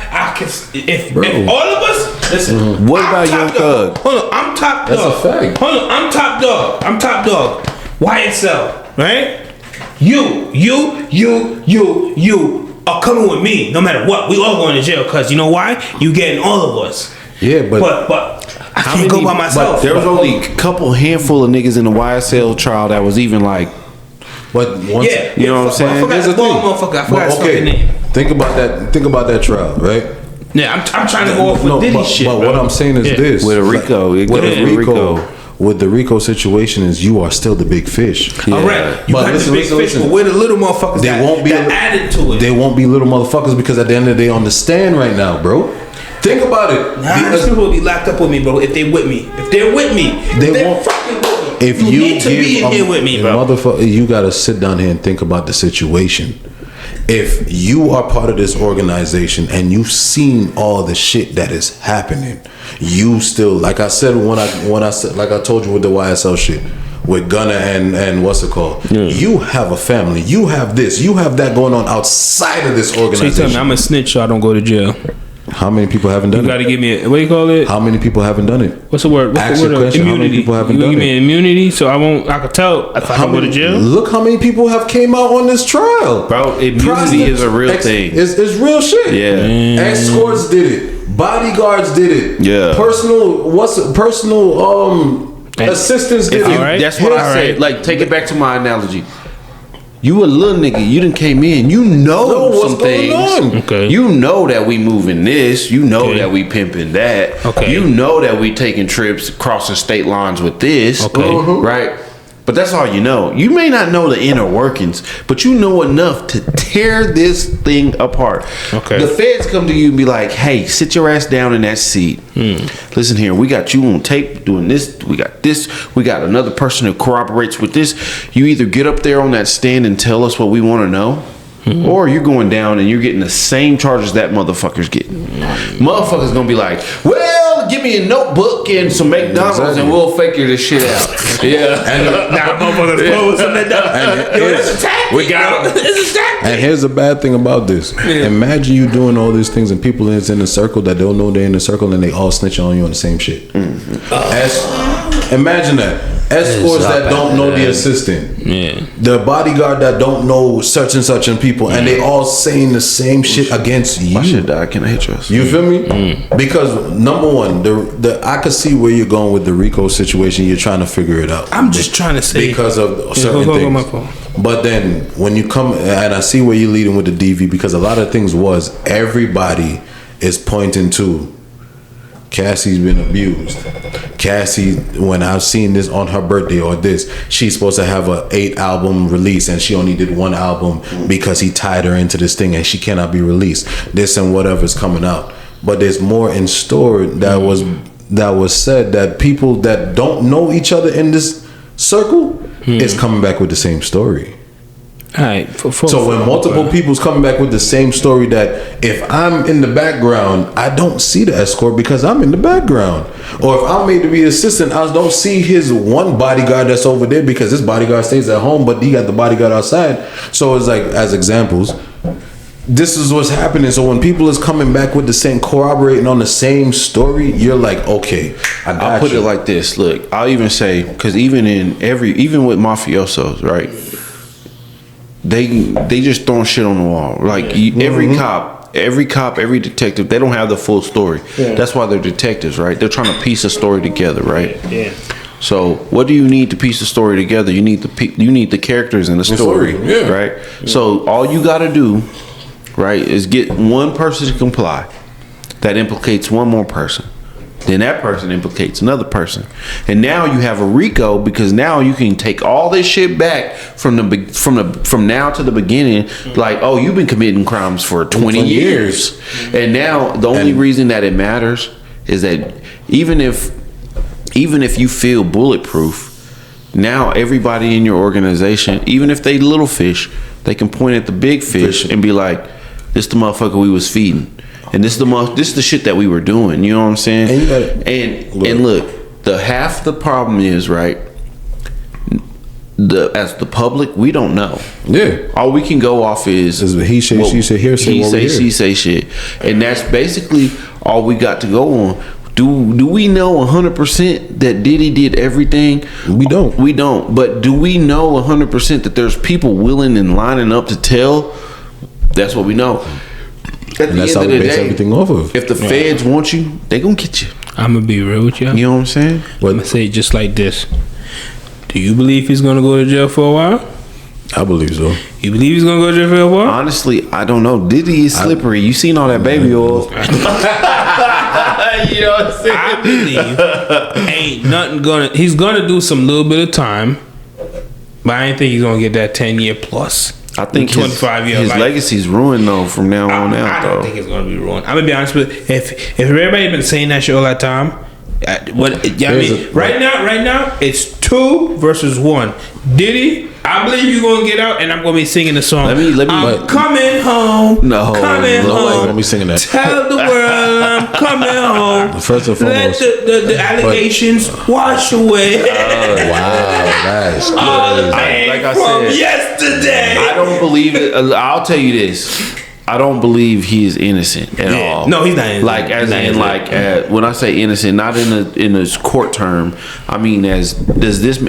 if all of us, listen. What about Young Thug? Hold on, I'm top dog. That's a fact. Hold on, I'm top dog. YSL, right? You are coming with me no matter what. We all going to jail, because you know why? You getting all of us. Yeah, but I can't go by myself. There was only a couple handful of niggas in the YSL trial that was even like. But once, you know what I'm saying? There's a thing. Motherfucker, I forgot his fucking name. Think about that trial, right? Yeah, I'm trying to go off with Diddy shit. But bro. what I'm saying is this: with a Rico, with the Rico situation, is you are still the big fish. Yeah. All right, you got the big fish, but we're the little motherfuckers that added to it. They won't be little motherfuckers because at the end of the day, on the stand right now, bro. Think about it. These people will be locked up with me, bro. If they're with me, they're fucking with me. If you need to be in here with me, bro. Motherfucker, you gotta sit down here and think about the situation. If you are part of this organization and you've seen all the shit that is happening, you still, like I said when I said, like I told you with the YSL shit, with Gunna and what's it called? Yeah. You have a family. You have this. You have that going on outside of this organization. So you tell me I'm a snitch so I don't go to jail. How many people haven't done it? You got to give me what do you call it? How many people haven't done it? What's the word? Ask the question. Immunity. How many people haven't done it? You give me immunity so I can tell if I don't go to jail. Look how many people have came out on this trial. Bro, immunity is a real thing. It's real shit. Yeah. Escorts did it. Bodyguards did it. Yeah. Personal assistants did it. Right. That's what I said. Like, take it back to my analogy. You a little nigga. You done came in. You know some things. Okay. You know that we moving this. You know that we pimping that. Okay. You know that we taking trips crossing state lines with this. Okay. Right. But that's all you know. You may not know the inner workings, but you know enough to tear this thing apart. Okay. The feds come to you and be like, "Hey, sit your ass down in that seat. Listen here, we got you on tape doing this. We got this. We got another person who corroborates with this. You either get up there on that stand and tell us what we want to know, or you're going down and you're getting the same charges that motherfucker's getting. Motherfuckers gonna be like, well, give me a notebook and some McDonald's and we'll figure this shit out. Yeah. And motherfuckers close some McDonald's. We got them. And here's the bad thing about this. Yeah. Imagine you doing all these things and people is in a circle that don't know they're in a circle and they all snitch on you on the same shit. Imagine that. Escorts that don't know the assistant. Yeah. The bodyguard that don't know such and such and people and they all saying the same shit against you. My shit died. Can I hit you? You feel me? Because number one, the I could see where you're going with the Rico situation. You're trying to figure it out. I'm just trying to say because of certain things. But then when you come and I see where you're leading with the DV because a lot of things was everybody is pointing to Cassie's been abused. Cassie, when I've seen this on her birthday or this, she's supposed to have a 8 album release and she only did 1 album because he tied her into this thing and she cannot be released. This and whatever's coming out. But there's more in store that was said that people that don't know each other in this circle is coming back with the same story. All right. So when multiple people's coming back with the same story, that if I'm in the background, I don't see the escort because I'm in the background. Or if I'm made to be assistant, I don't see his one bodyguard that's over there because this bodyguard stays at home, but he got the bodyguard outside. So it's like, as examples, this is what's happening. So when people is coming back with the same, corroborating on the same story, you're like, okay, I'll put it like this. Look, I'll even say, because even with mafiosos, right? They just throwing shit on the wall. Like every cop, every detective, they don't have the full story. Yeah. That's why they're detectives, right? They're trying to piece a story together, right? Yeah. So what do you need to piece the story together? You need the characters in the story, right? Yeah. So all you got to do, right, is get one person to comply. That implicates one more person. Then that person implicates another person, and now you have a RICO because now you can take all this shit back from now to the beginning. Like, oh, you've been committing crimes for 20 years, and now the only reason that it matters is that even if you feel bulletproof, now everybody in your organization, even if they little fish, they can point at the big fish and be like, "This the motherfucker we was feeding." And this is the shit that we were doing. You know what I'm saying? And look, half the problem is, right, as the public, we don't know. Yeah. All we can go off is he say, she say, hearsay, he say, she say shit. And that's basically all we got to go on. Do we know 100% that Diddy did everything? We don't. But do we know 100% that there's people willing and lining up to tell? That's what we know. And that's how we base everything off of. If the feds want you, they gonna get you. I'm gonna be real with you. You know what I'm saying? I'm gonna say it just like this. Do you believe he's gonna go to jail for a while? I believe so. You believe he's gonna go to jail for a while? Honestly, I don't know. Diddy is slippery. You seen all that baby oil? You know what I'm saying? I believe ain't nothing gonna. He's gonna do some little bit of time, but I ain't think he's gonna get that 10-year plus. I think 25-year his life. legacy's ruined though from now on out. I don't think it's gonna be ruined. I'm gonna be honest with you. If everybody been saying that shit all that time, right now it's 2 versus 1. Diddy, I believe you're gonna get out, and I'm gonna be singing the song. Let me. I'm coming home. No, coming home. Let me singing that. Tell the world I'm coming home. First and foremost, let the allegations wash away. Wow, that's crazy. Like I from said, yesterday. I don't believe it. I'll tell you this. I don't believe he is innocent at all. No, he's not innocent. Like as in, like when I say innocent, not in a court term. I mean, does this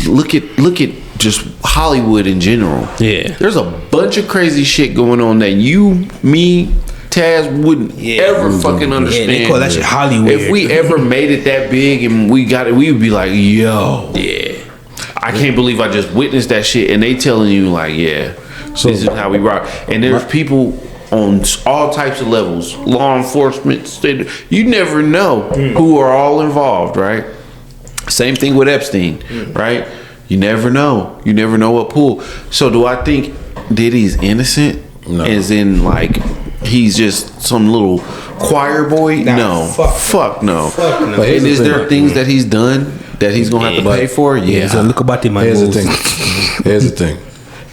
look at just Hollywood in general? Yeah, there's a bunch of crazy shit going on that you, me, Taz wouldn't ever fucking understand. Yeah, they call that shit Hollywood. If we ever made it that big and we got it, we would be like, yo, yeah. I can't believe I just witnessed that shit, and they telling you like, yeah, so this is how we rock. And there's people on all types of levels, law enforcement, state, you never know who are all involved, right? Same thing with Epstein, right? You never know. You never know what pool. So do I think Diddy's innocent? No. As in, like, he's just some little choir boy? No. Fuck no. But And is there things that he's done that he's gonna have to pay for? Yeah. So look about my Here's the moves. thing. Here's the thing.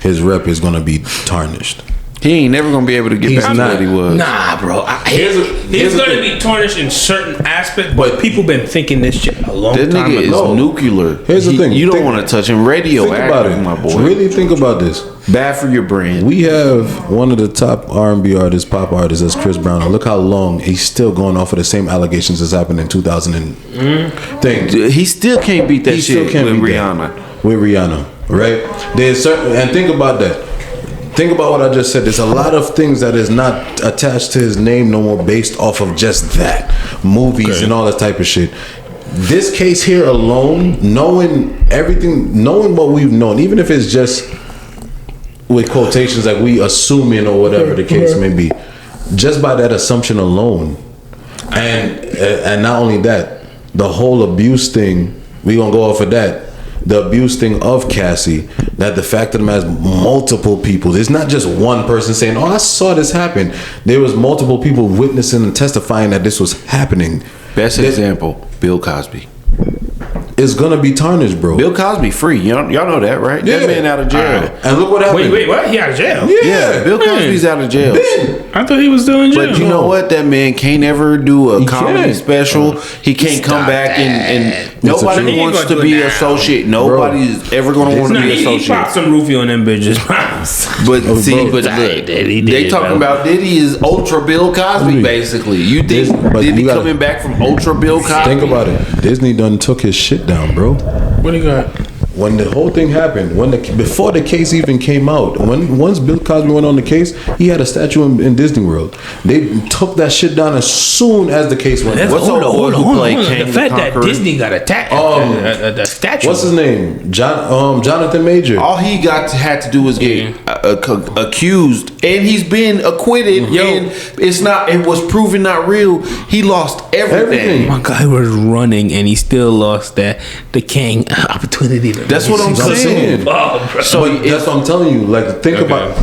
His rep is gonna be tarnished. He ain't never gonna be able to get back to what he was. Nah, bro. He's gonna be tarnished in certain aspects, but people been thinking this shit a long That time nigga ago. is nuclear. Here's the thing. You don't want to touch him. Radio Think about active, it, my boy. Really think about this. Bad for your brand. We have one of the top R&B artists, pop artists, as Chris Brown. And look how long he's still going off of the same allegations as happened in 2000 and thing. He still can't beat that shit with Rihanna. With Rihanna, right? There's certain, and think about that. Think about what I just said. There's a lot of things that is not attached to his name no more, based off of just that, movies and all that type of shit. This case here alone, knowing everything, knowing what we've known, even if it's just with quotations like we assuming or whatever the case may be, just by that assumption alone, and not only that, the whole abuse thing, we gonna go off of that. The abuse thing of Cassie, that the fact of the matter is multiple people. It's not just one person saying, "Oh, I saw this happen." There was multiple people witnessing and testifying that this was happening. Best example, Bill Cosby. It's gonna be tarnished, bro. Bill Cosby free. Y'all know that, right? Yeah. That man out of jail. And look what happened. Wait, what? He out of jail? Yeah, Bill Cosby's out of jail. I thought he was still in jail. But you know what? That man can't ever do a comedy can't. special. He can't come back and nobody wants to be associated. Nobody's ever going to want to be He popped associated. some roofie on them bitches. But see, bro, but look, they talking about Diddy is ultra Bill Cosby, basically. You think Diddy coming back from ultra Bill Cosby? Think about it. Disney done took his shit down, bro. What do you got? When the whole thing happened, before the case even came out, once Bill Cosby went on the case, he had a statue in Disney World. They took that shit down as soon as the case went. What's Hold on. King The fact the that Conqueror? Disney got attacked, the statue. What's his name? Jonathan Major. All he had to do was get accused, and he's been acquitted. And it was proven not real. He lost everything. My guy was running and he still lost the king opportunity. That's what I'm saying. Oh, bro. So that's what I'm telling you. Like, think about.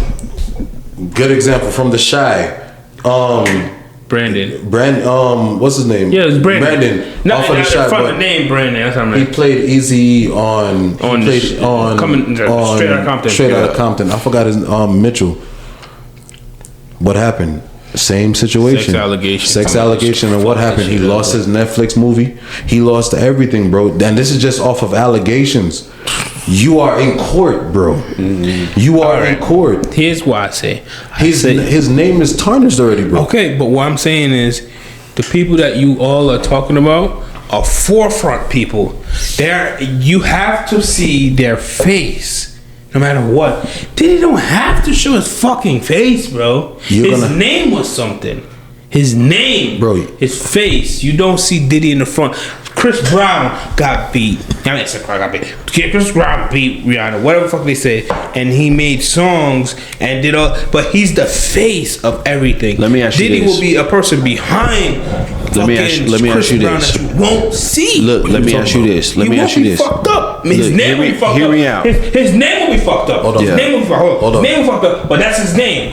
Good example from The Shy. Brandon. What's his name? Yeah, it was Brandon. Brandon. No, off of The Shy. from the name Brandon. That's what I'm He played Easy on Straight Outta Compton. Straight Outta Compton. I forgot his Mitchell. What happened? Same situation. Sex allegation. And what happened? He lost his Netflix movie. He lost everything, bro. And this is just off of allegations. You are in court, bro. You are in court. Here's why I say his name is tarnished already, bro. Okay, but what I'm saying is the people that you all are talking about are forefront people. You have to see their face. No matter what, Diddy don't have to show his fucking face, bro. His name was something. His name, Bro. his face. You don't see Diddy in the front. Chris Brown got beat. Chris Brown beat Rihanna, whatever the fuck they say, and he made songs and did all. But he's the face of everything. Let me ask you Diddy this. will be a person behind. Let me ask you Brown this. that you won't see. Look, let me ask you this. Let me ask you this. Fucked up. His Look, name will be fucked hear up. me out. His name will be fucked up. Hold on. His name will be fucked up. Hold on. His name will be fucked up. But that's his name.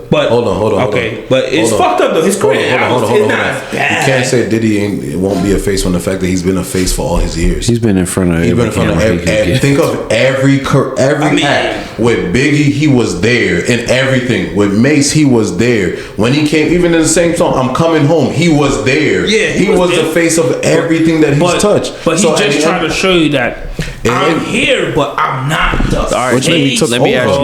But hold on. Okay, but it's Hold on. fucked up though. His career. Hold on. It's not as You bad. can't say Diddy it won't be a face from the fact that he's been a face for all his years. He's been in front of every camera. Think of every act. With Biggie, he was there in everything. With Mace, he was there. When he came, even in the same song, I'm Coming Home, he was there. Yeah, he was the face of everything that he's touched. But he's just trying to show you that I'm here, but I'm not the face. Let me ask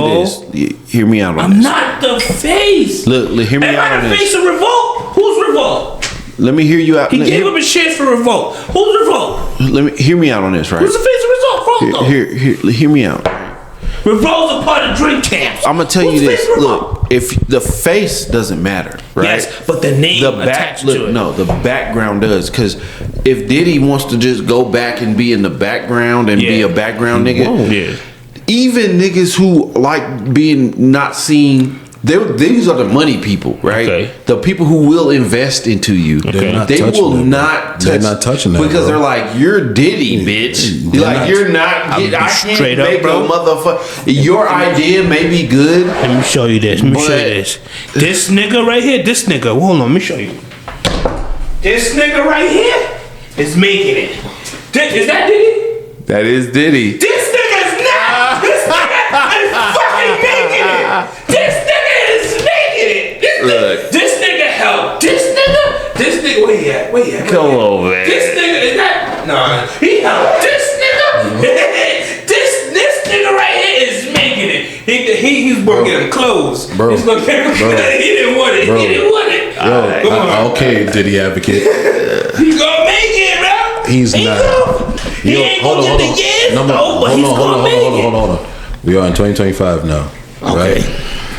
you this. Hear me out on this. I'm not the face. Look, hear me Am out I on the this. face of Revolt? Who's Revolt? Let me hear you out. He gave him a chance for Revolt. Who's Revolt? Let me hear me out on this, right? Who's the face of Revolt? Hear me out. Revolt's a part of Drink Champs. I'm gonna tell you this. Look, if the face doesn't matter, right? Yes, but the name attached to it. No, the background does. Because if Diddy wants to just go back and be in the background and be a background nigga, even niggas who like being not seen. These are the money people, right? Okay. The people who will invest into you. Okay. They will not touch. They're not touching that, because bro. they're like, you're Diddy, bitch. You're not. I can't straight up, make bro. a motherfucker. Your idea may be good. Let me show you this. This nigga right here. This nigga. Hold on. Let me show you. This nigga right here is making it. Is that Diddy? That is Diddy. This nigga's not. This nigga is fucking making it. This nigga is making it. This nigga helped. This nigga. Where he at? Come on, man. This nigga is that. Nah. He helped. This nigga. This nigga right here is making it. He's working him clothes. Bro. He's gonna get him. He didn't want it. Bro. He didn't want it. Okay, Diddy advocate. He's gonna make it, bro. He's not. He ain't gonna get the years, but he's gonna make it. Hold on. We are in 2025 now, right?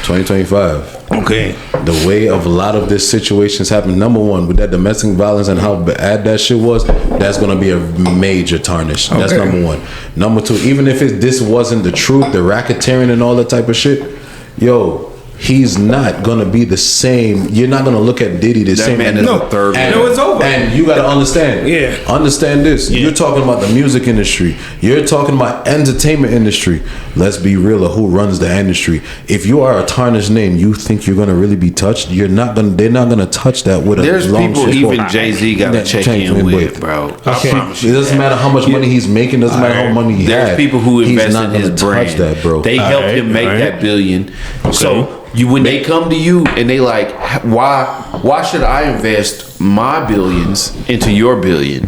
2025. Okay. The way of a lot of this situations happen. Number one, with that domestic violence and how bad that shit was, that's gonna be a major tarnish. That's number one. Number two, even if this wasn't the truth, the racketeering and all that type of shit, yo. He's not gonna be the same. You're not gonna look at Diddy the same. Man is a third. It's over. And you gotta understand. Yeah. Understand this. You're talking about the music industry. You're talking about entertainment industry. Let's be real of who runs the industry. If you are a tarnished name, you think you're gonna really be touched? You're not gonna. They're not gonna touch that with There's a long people shit. even Jay-Z got to check in with, bro. Okay. It doesn't matter how much money he's making. Doesn't matter how much money he There's had. people who He's invest not in gonna his brand. touch that, bro. They help him make that billion. Okay. So when they come to you and they like, why should I invest my billions into your billion?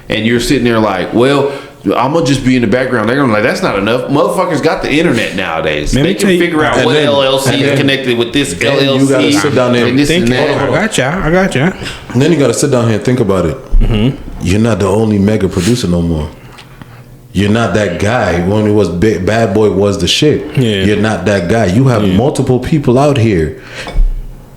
And you're sitting there like, well, I'm gonna just be in the background. They're gonna be like, that's not enough. Motherfuckers got the internet nowadays. They can figure out what LLC is connected with this LLC. You gotta sit down there and think. I got ya. And then you gotta sit down here and think about it. You're not the only mega producer no more. You're not that guy. When it was big, Bad Boy was the shit. Yeah. You're not that guy. You have multiple people out here.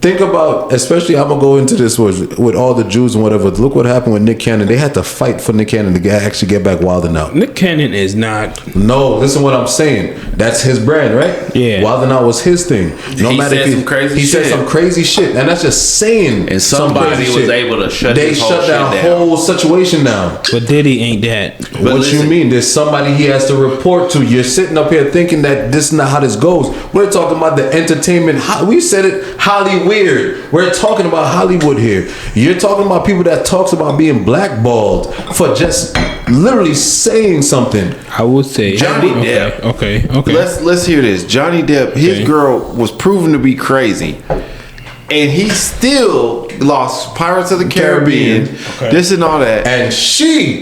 Think about, especially I'm gonna go into this with all the Jews and whatever. Look what happened with Nick Cannon. They had to fight for Nick Cannon to actually get back Wild 'N Out. Nick Cannon is not. No, listen what I'm saying. That's his brand, right? Yeah. Wild 'N Out was his thing. No He matter said if some crazy he said shit. some crazy shit, and that's just saying. And some somebody crazy was shit. able to shut They his whole shut shit that down. whole situation down. But Diddy ain't that. What listen, you mean? There's somebody he has to report to. You're sitting up here thinking that this is not how this goes. We're talking about the entertainment. We said it, Hollyweird. We're talking about Hollywood here. You're talking about people that talks about being blackballed for just literally saying something. I would say Johnny Depp. Okay. Let's hear this. Johnny Depp, his girl was proven to be crazy. And he still lost Pirates of the Caribbean, this and all that. And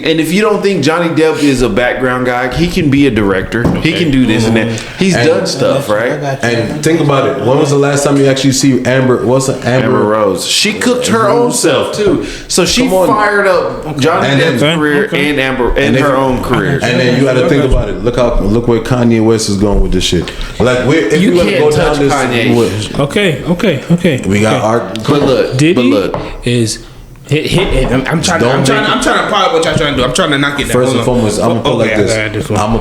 And if you don't think Johnny Depp is a background guy, he can be a director. He can do this and that. He's done stuff, right? And think about it. When was the last time you actually see Amber? What's an Amber Rose. She cooked her own self too. So she fired up Johnny Depp's career and Amber and her own career. And then you got to think about it. Look where Kanye West is going with this shit. Like if You you want to can't go touch down this. Kanye. Okay. We We got art. Diddy is. I'm trying to apply what y'all trying to do. I'm trying to not get that. First and foremost, I'm gonna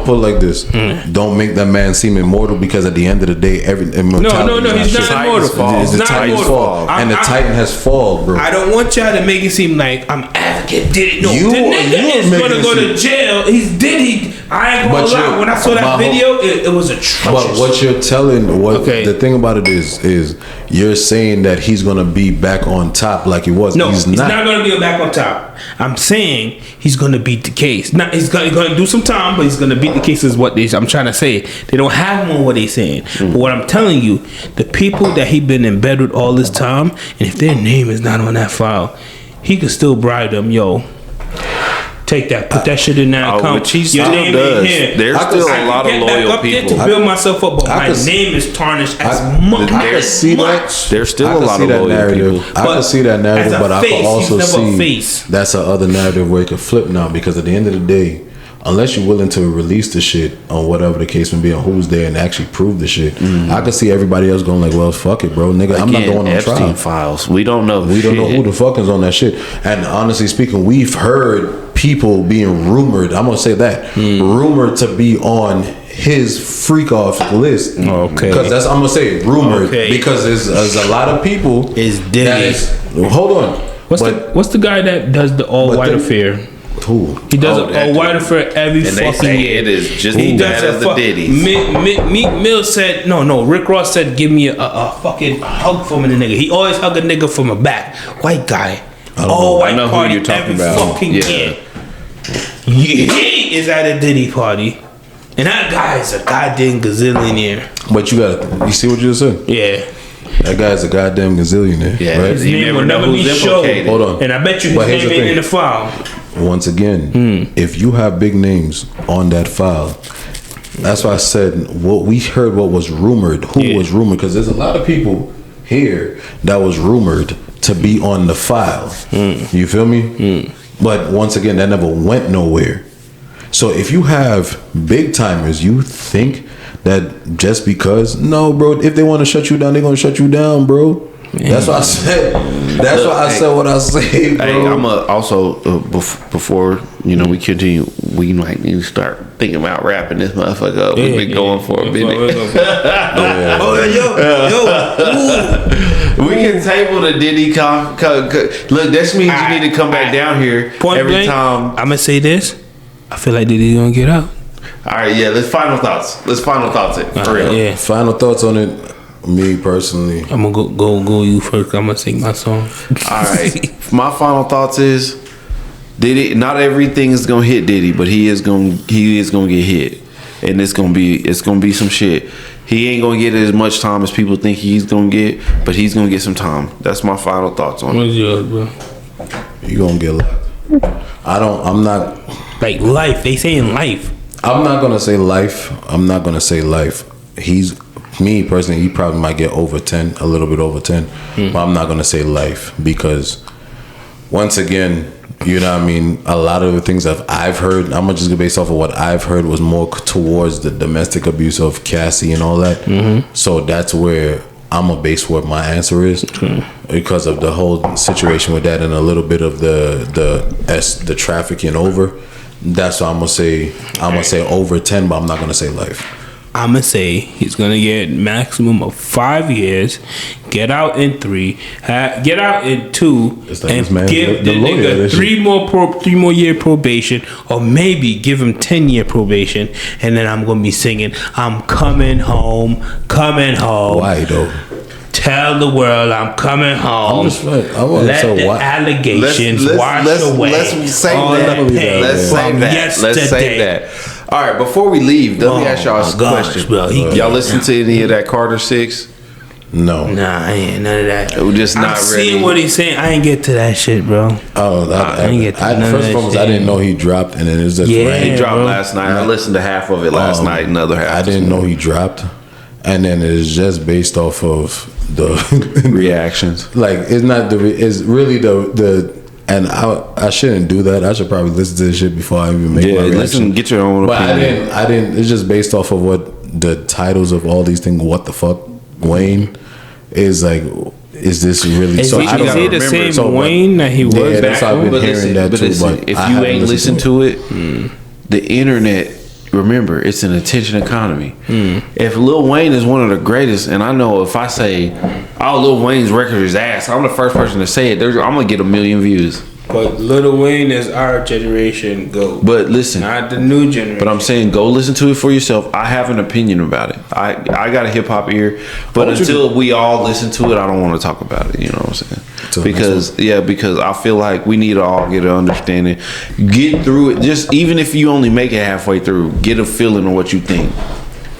put it like this. Don't make that man seem immortal, because at the end of the day, No, he's not immortal. It's the Titan's fall, and the Titan has fallen, bro. I don't want y'all to make it seem like I'm advocate Diddy. No, the nigga is gonna go to jail. He's Diddy. I ain't gonna lie. When I saw that video, it was atrocious. But what you're telling, the thing about it is you're saying that he's gonna be back on top like he was. No, he's not gonna be back on top. I'm saying he's gonna beat the case. Not he's gonna do some time, but he's gonna beat the case. Is what I'm trying to say. They don't have him on what they saying. But what I'm telling you, the people that he been in bed with all this time, and if their name is not on that file, he could still bribe them. Yo, take that, put that shit in that account. Which he still does. There's still a lot of loyal people. To build myself up, but my name is tarnished as much. I can see that. There's still a lot of loyal people. I can see that narrative, but I can also see that's the other narrative where it could flip now, because at the end of the day, unless you're willing to release the shit on whatever the case may be, on who's there and actually prove the shit, I can see everybody else going like, well, fuck it, bro, nigga, I'm not going on trial. Files. We don't know. We don't know who the fuck is on that shit. And honestly speaking, we've heard people being rumored. I'm gonna say that rumored to be on his freak off list. Okay. Because that's, I'm gonna say rumored, because there's a lot of people. Is Diddy? Hold on. What's the guy that does the all white affair? Who? He does an all white affair every fucking year. It is just bad as the Diddy. Meek Mill said no. Rick Ross said, give me a fucking hug from a nigga. He always hug a nigga from a back. White guy. All white party who you're talking every about. Fucking year. He is at a Diddy party, and that guy is a goddamn gazillionaire. But you see what you just said? Yeah. That guy's a goddamn gazillionaire. Yeah, right? His name will never be shown. Hold on. And I bet you his name ain't in the file. Once again, if you have big names on that file, that's why I said what we heard, what was rumored, who was rumored, because there's a lot of people here that was rumored to be on the file. You feel me? But once again, that never went nowhere. So if you have big timers, you think that just because, no, bro, if they want to shut you down, they're gonna shut you down, bro. That's what I said. That's why I said what I said, bro. Hey, I'm also before we continue, we might need to start thinking about wrapping this motherfucker up. We've been going for a minute. We can table the Diddy. Look, that means you need to come back down here every time. I'm gonna say this. I feel like Diddy's gonna get out. All right, yeah. Let's final thoughts it for real. Yeah. Final thoughts on it. Me personally, I'm gonna go you first. I'm gonna sing my song. All right. My final thoughts is Diddy. Not everything is gonna hit Diddy, but he is gonna get hit, and it's gonna be some shit. He ain't gonna get as much time as people think he's gonna get, but he's gonna get some time. That's my final thoughts on it. What's yours, bro? You gonna get life. I'm not like life. They saying life. I'm not gonna say life. Me personally, he probably might get over 10, a little bit over 10, but I'm not gonna say life, because once again, you know what I mean, a lot of the things that I've heard, I'm gonna just go based off of what I've heard, was more towards the domestic abuse of Cassie and all that. So that's where I'm gonna base what my answer is, because of the whole situation with that, and a little bit of the trafficking over. That's what I'm gonna say. I'm gonna say over 10, but I'm not gonna say life. I'm gonna say he's gonna get maximum of 5 years, get out in 3, get out in 2, and give the nigga 3 more year probation, or maybe give him 10-year probation, and then I'm gonna be singing, "I'm coming home, coming home." Why though? Tell the world I'm coming home. Let the allegations wash away. Let's save that. All right, before we leave, let me ask y'all a question. Bro, y'all listen to any of that Carter 6? No. Nah, I ain't none of that. We're just not ready. I'm seeing what he's saying. I ain't get to that shit, bro. Oh, I ain't get to that. First of all, I didn't know he dropped, and then it's just he dropped last night. I listened to half of it last night, another half. I didn't know he dropped, and then it's just based off of the reactions. Like, it's not it's really the. And I shouldn't do that. I should probably listen to this shit before I even make my reaction. Listen, get your own opinion. But I didn't. It's just based off of what the titles of all these things. What the fuck, Wayne, is like. is this really? Is So he, I don't is he the remember. same Wayne that he was Yeah, back that's how I've then? been hearing that too. But if I you haven't ain't listened to it, the internet. Remember, it's an attention economy. If Lil Wayne is one of the greatest, and I know if I say, "Oh, Lil Wayne's record is ass," I'm the first person to say it. I'm gonna get 1 million views. But Lil Wayne is our generation go. But listen, not the new generation. But I'm saying, go listen to it for yourself. I have an opinion about it. I got a hip hop ear, but until we all listen to it, I don't want to talk about it. You know what I'm saying? Because I feel like we need to all get an understanding, get through it. Just even if you only make it halfway through, get a feeling of what you think.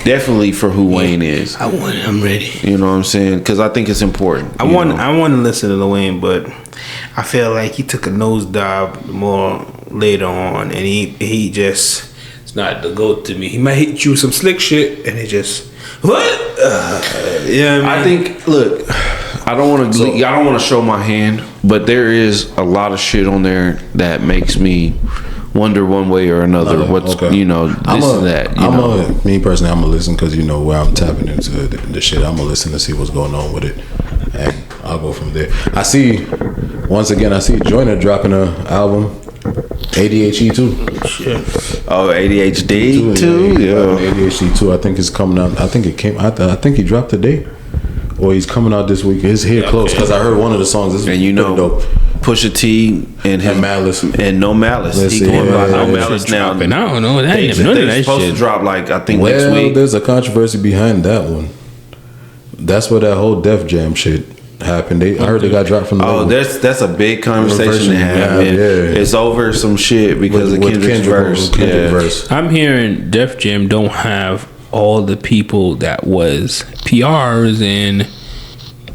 Definitely for who Wayne is. I'm ready. You know what I'm saying? Because I think it's important. I want to listen to Lil Wayne, but I feel like he took a nosedive more later on, and he just it's not the GOAT to me. He might hit you with some slick shit, and it just what? Yeah, I think. Look, I don't want to show my hand, but there is a lot of shit on there that makes me wonder one way or another what's and that. Me personally, I'm gonna listen because where I'm tapping into the shit. I'm gonna listen to see what's going on with it, and I'll go from there. I see Joyner dropping an album, ADHD 2. Shit. Oh, ADHD 2, yeah. ADHD 2. I think it's coming out. I think it came. I think he dropped today, or he's coming out this week. It's here close because I heard one of the songs. This is dope. Pusha T and Malice and No Malice. He going by No Malice now. I don't know. I ain't never known that shit. Supposed to drop next week. There's a controversy behind that one. That's where that whole Def Jam shit happened. I heard they got dropped from the label. That's a big conversation to have. It's over some shit because of Kendrick's verse. I'm hearing Def Jam don't have all the people that was PRs and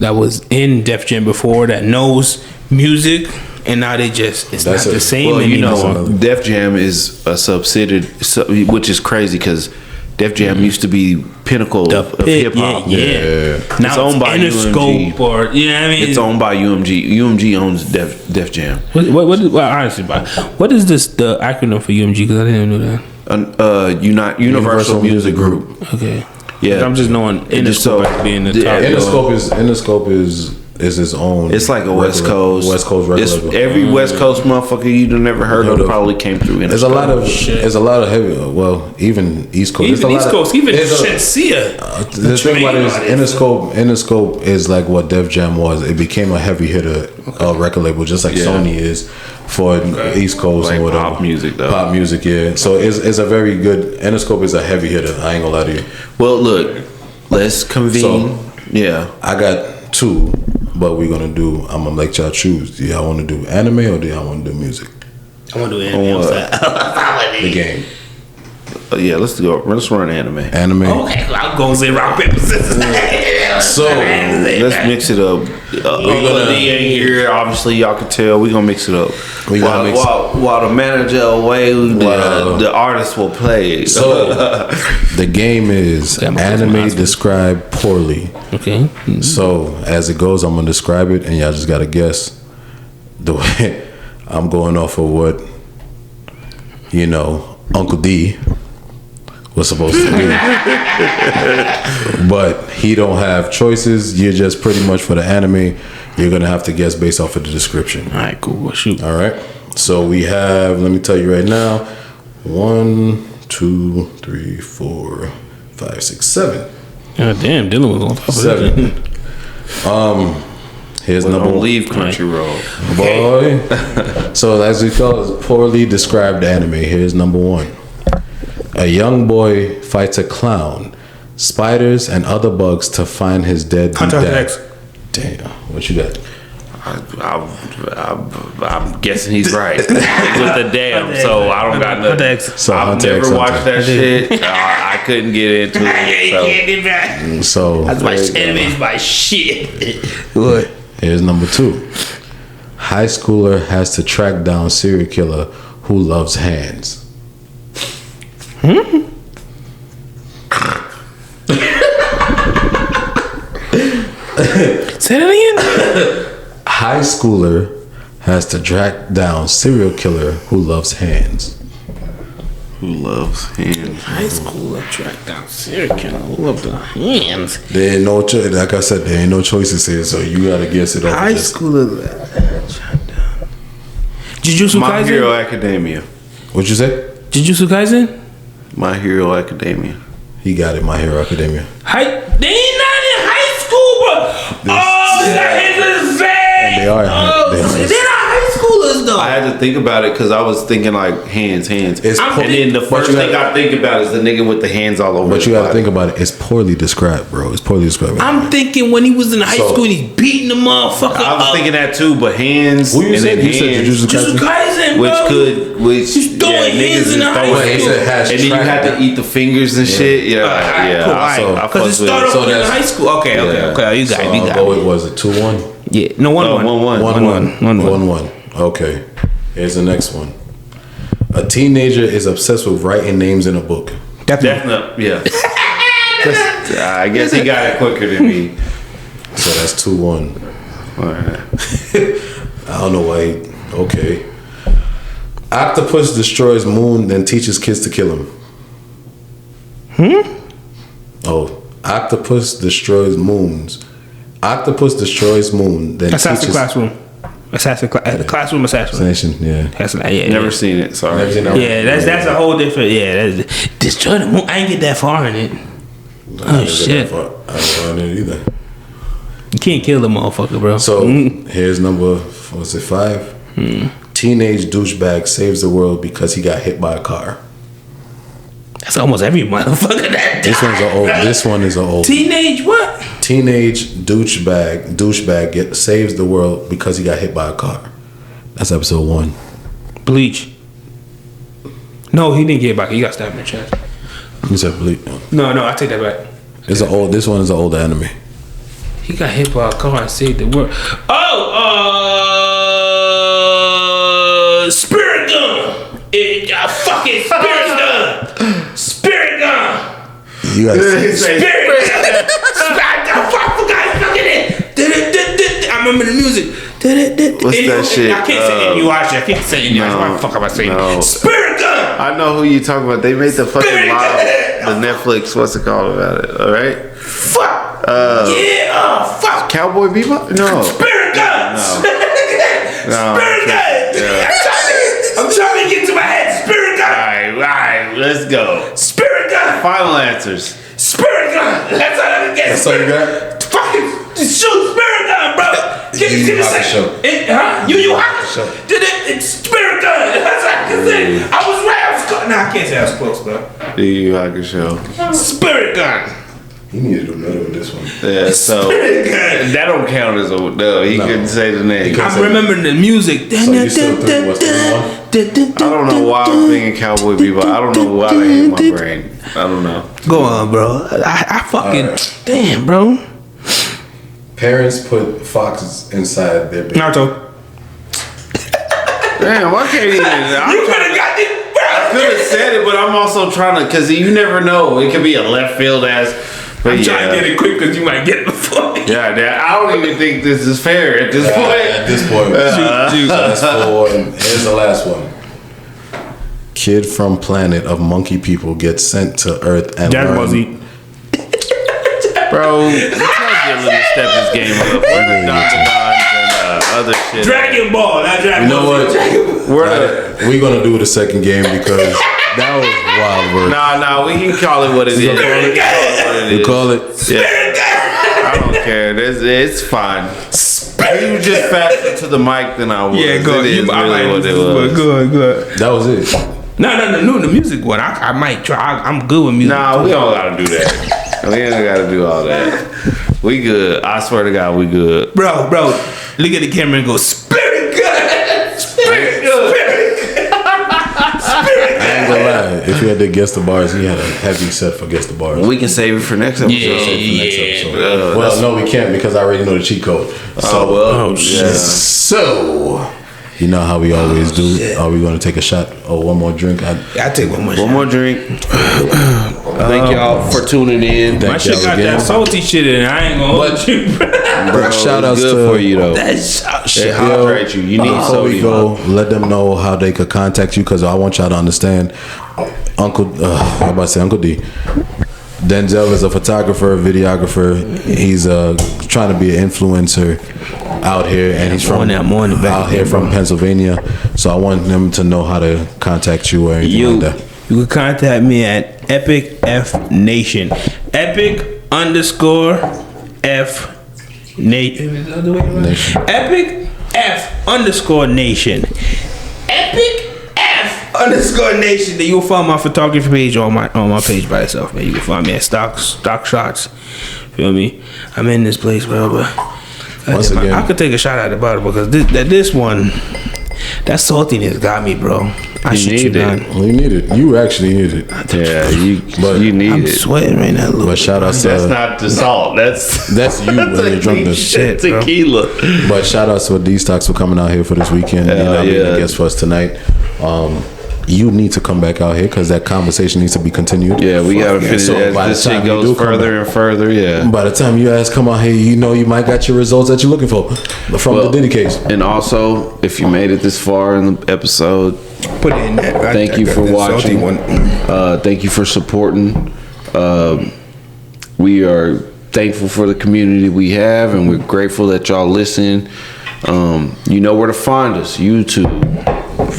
that was in Def Jam before that knows music, and now it's not the same anymore. Def Jam is a subsidiary, which is crazy because Def Jam used to be pinnacle of hip hop. Yeah. Now it's owned by Interscope, UMG. It's owned by UMG. UMG owns Def Jam. What is this? The acronym for UMG? Because I didn't know that. Universal Music Group. Okay. Yeah, I'm just knowing Interscope being the top. Interscope is his own. It's like a West Coast record label. Every West Coast motherfucker you've never heard of probably came through Interscope. There's a lot of heavy. Well, even East Coast. Even Shenseea. The thing about it is Interscope is like what Def Jam was. It became a heavy hitter record label, just like Sony is for East Coast like or whatever. Pop music, though. Pop music, yeah. So it's a very good. Interscope is a heavy hitter. I ain't gonna lie to you. Well, look, let's convene. I got 2. But I'm gonna let y'all choose. Do y'all want to do anime or do y'all want to do music? I want to do anime. The game. Let's go. Let's run anime. Okay, I'll go say rock paper scissors. So let's mix it up. Uncle D ain't here. Obviously, y'all can tell. We gonna mix it up. While the manager away, the artist will play. So the game is anime described poorly. Okay. Mm-hmm. So as it goes, I'm gonna describe it, and y'all just gotta guess the way. I'm going off of what Uncle D was supposed to do. But he don't have choices. You're just pretty much for the anime, you're gonna have to guess based off of the description. Alright, cool. Well, shoot. Alright. So we have, let me tell you right now, 1, 2, 3, 4, 5, 6, 7. God damn, Dylan was on top of 7. Here's number 1. Leave Crunchyroll. Boy. So as we call it, poorly described anime. Here's number 1. A young boy fights a clown, spiders, and other bugs to find his dead dad. Damn, what you got? I'm guessing he's right with the damn. So I don't got nothing. So I've never watched that shit. I couldn't get into it. So that's my anime's my shit. Good. Here's number 2. High schooler has to track down serial killer who loves hands. Say that again. High schooler has to track down serial killer who loves hands. Who loves hands? High school attract down serial killer. Who love the hands? There ain't no choice. Like I said, there ain't no choices here, so you gotta guess it off. High school attract down. Jujutsu My Hero Kaisen. Academia. What you say? Jujutsu Kaisen. My Hero Academia. He got it. My Hero Academia. They ain't not in high school, bro. That is insane. They are. They're not high schoolers though. I had to think about it because I was thinking like hands. It's And then the first thing I think about is the nigga with the hands all over. But you his gotta body. think about it. It's poorly described, bro. It's poorly described. I'm thinking when he was in high school and he's beating the motherfucker I was up. thinking that too, but hands. Who you and said? then You said hands, Jujutsu Kaisen, which He's throwing hands in the high throwing school. hands. And then you had to eat the fingers and shit. Yeah. Cool, because it started off in high school. Okay. You got it. It was a 2-1. Yeah, no 1-1. 1-1. Okay. Here's the next one. A teenager is obsessed with writing names in a book. Definitely. Yeah. I guess he got it quicker than me. So that's 2-1. Alright. I don't know why. Okay. Octopus destroys moon, then teaches kids to kill him. Oh, octopus destroys moons. Octopus destroys moon, then Assassin teaches. Classroom assassin. Yeah. Never seen it. Sorry. Never seen that. Yeah, that's a whole different. Yeah, that's destroy the moon. I ain't get that far in it. Oh shit! I don't know it either. You can't kill the motherfucker, bro. So here's number. What's it? 5. Teenage douchebag saves the world because he got hit by a car. That's almost every motherfucker that This one's an old. This one is an old. Teenage what? Teenage douchebag saves the world because he got hit by a car. That's episode 1. Bleach. No, he didn't get back. He got stabbed in the chest. You said bleach. No, I take that back. It's an old. This one is an old anime. He got hit by a car and saved the world. Spirit gun. Fucking spirit gun. Spirit gun. You gotta say. Spirit gun. I remember the music. What's that shit? I can't say it. You watch it. I can't say it. What the fuck am I saying? No. Spirit gun. I know who you talking about. They made the fucking live, the Netflix. What's it called about it? All right. Fuck. Fuck. Cowboy Bebop? No. Spirit gun. No. Spirit gun. I'm trying to get to my head. Spirit gun. All right. Let's go. Spirit gun. Final answers. Spirit gun. That's all I get. That's all you got? Fucking shoot spirit gun, bro. Yu Yu Hakusho. It's spirit gun. That's all I can say. I was right. I was close. Nah, I can't say I was close, bro. Yu Yu Hakusho. Spirit gun. You need to do better with this one. Yeah, so Spirit gun. that don't count as a no. He couldn't say the name. I'm remembering the music. So you still think what's the one? I don't know why I'm thinking Cowboy Bebop. I don't know why that hit my brain. I don't know. Go on, bro. I fucking damn, bro. Parents put foxes inside their baby. Naruto. Damn, I can't even. You could have got it, bro. I could have said it, but I'm also trying to, because you never know. It could be a left field ass. But I'm trying to get it quick because you might get it before me. Yeah, I don't even think this is fair at this point. At this point, so that's 4. And here's the last one. Kid from planet of monkey people gets sent to Earth and Dragon Ball Z. Bro, tell Dylan to step his game up. We're the Dons and other shit. Dragon Ball, not Dragon You know Ball Z. what? We're gonna do the second game because that was wild work. Nah, we can call it what it is. You call it? Yeah. I don't care. It's fine. You just faster to the mic than I was. Yeah, go. It is really what it was. Good. That was it. No, the music one. I might try. I'm good with music. Nah, we don't gotta do that. We ain't gotta do all that. We good. I swear to God, we good. Bro, look at the camera and go, Spirit gun! Spirit gun! Spirit I ain't gonna lie. If you had to guess the bars, he had a heavy set for guess the bars. We can save it for next episode. Well, no, we can't because I already know the cheat code. So, Yeah. So, You know how we always do. Shit. Are we going to take a shot or one more drink? I take one more. One more drink. Thank y'all for tuning in. My shit got that salty shit in it. I ain't gonna hold you. Bro, shout outs good to for you though. That's It hydrates you. You need Before we sodium. go, let them know how they could contact you, because I want y'all to understand. I'm about to say Uncle D. Denzel is a photographer, videographer. He's trying to be an influencer out here, and he's from out here from Pennsylvania. So I want them to know how to contact you or anything like that. You can contact me at Epic F Nation. Epic _F Nation. Epic F _Nation. Epic F _Nation. Then you'll find my photography page on my page by itself, man. You can find me at Stock Shots. Feel me? I'm in this place, bro. But Once again, I could take a shot at the bottle because this one, that saltiness got me, bro. I shoot you down. You need it. You actually need it. Yeah, you need I'm it. sweating right now. But shout out to That's not the salt. That's you when you're drunk. shit, bro. tequila. But shout out to D-Stocks for coming out here for this weekend. You know, being a guest for us tonight. You need to come back out here because that conversation needs to be continued. Yeah, we gotta finish So as by the this time shit you goes do come further and further. Yeah. By the time you guys come out here, you know you might got your results that you're looking for from the Diddy case. And also, if you made it this far in the episode, Put it in that. thank you for watching. Thank you for supporting. We are thankful for the community we have, and we're grateful that y'all listen. You know where to find us: YouTube,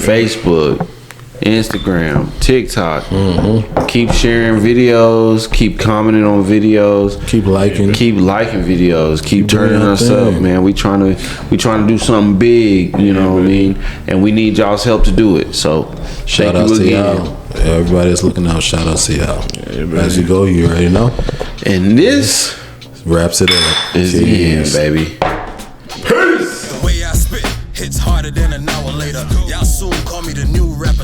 Facebook, Instagram, TikTok. Keep sharing videos. Keep commenting on videos. Keep liking videos. Keep doing turning your us up, thing. man. We trying to do something big. You know what I mean? And we need y'all's help to do it. So Shout out to y'all. Everybody that's looking out, shout out to y'all. As you go, you already know. And this Wraps it up. is the end, baby. The way I spit hits harder than an hour later. Y'all soon call me the new rapper.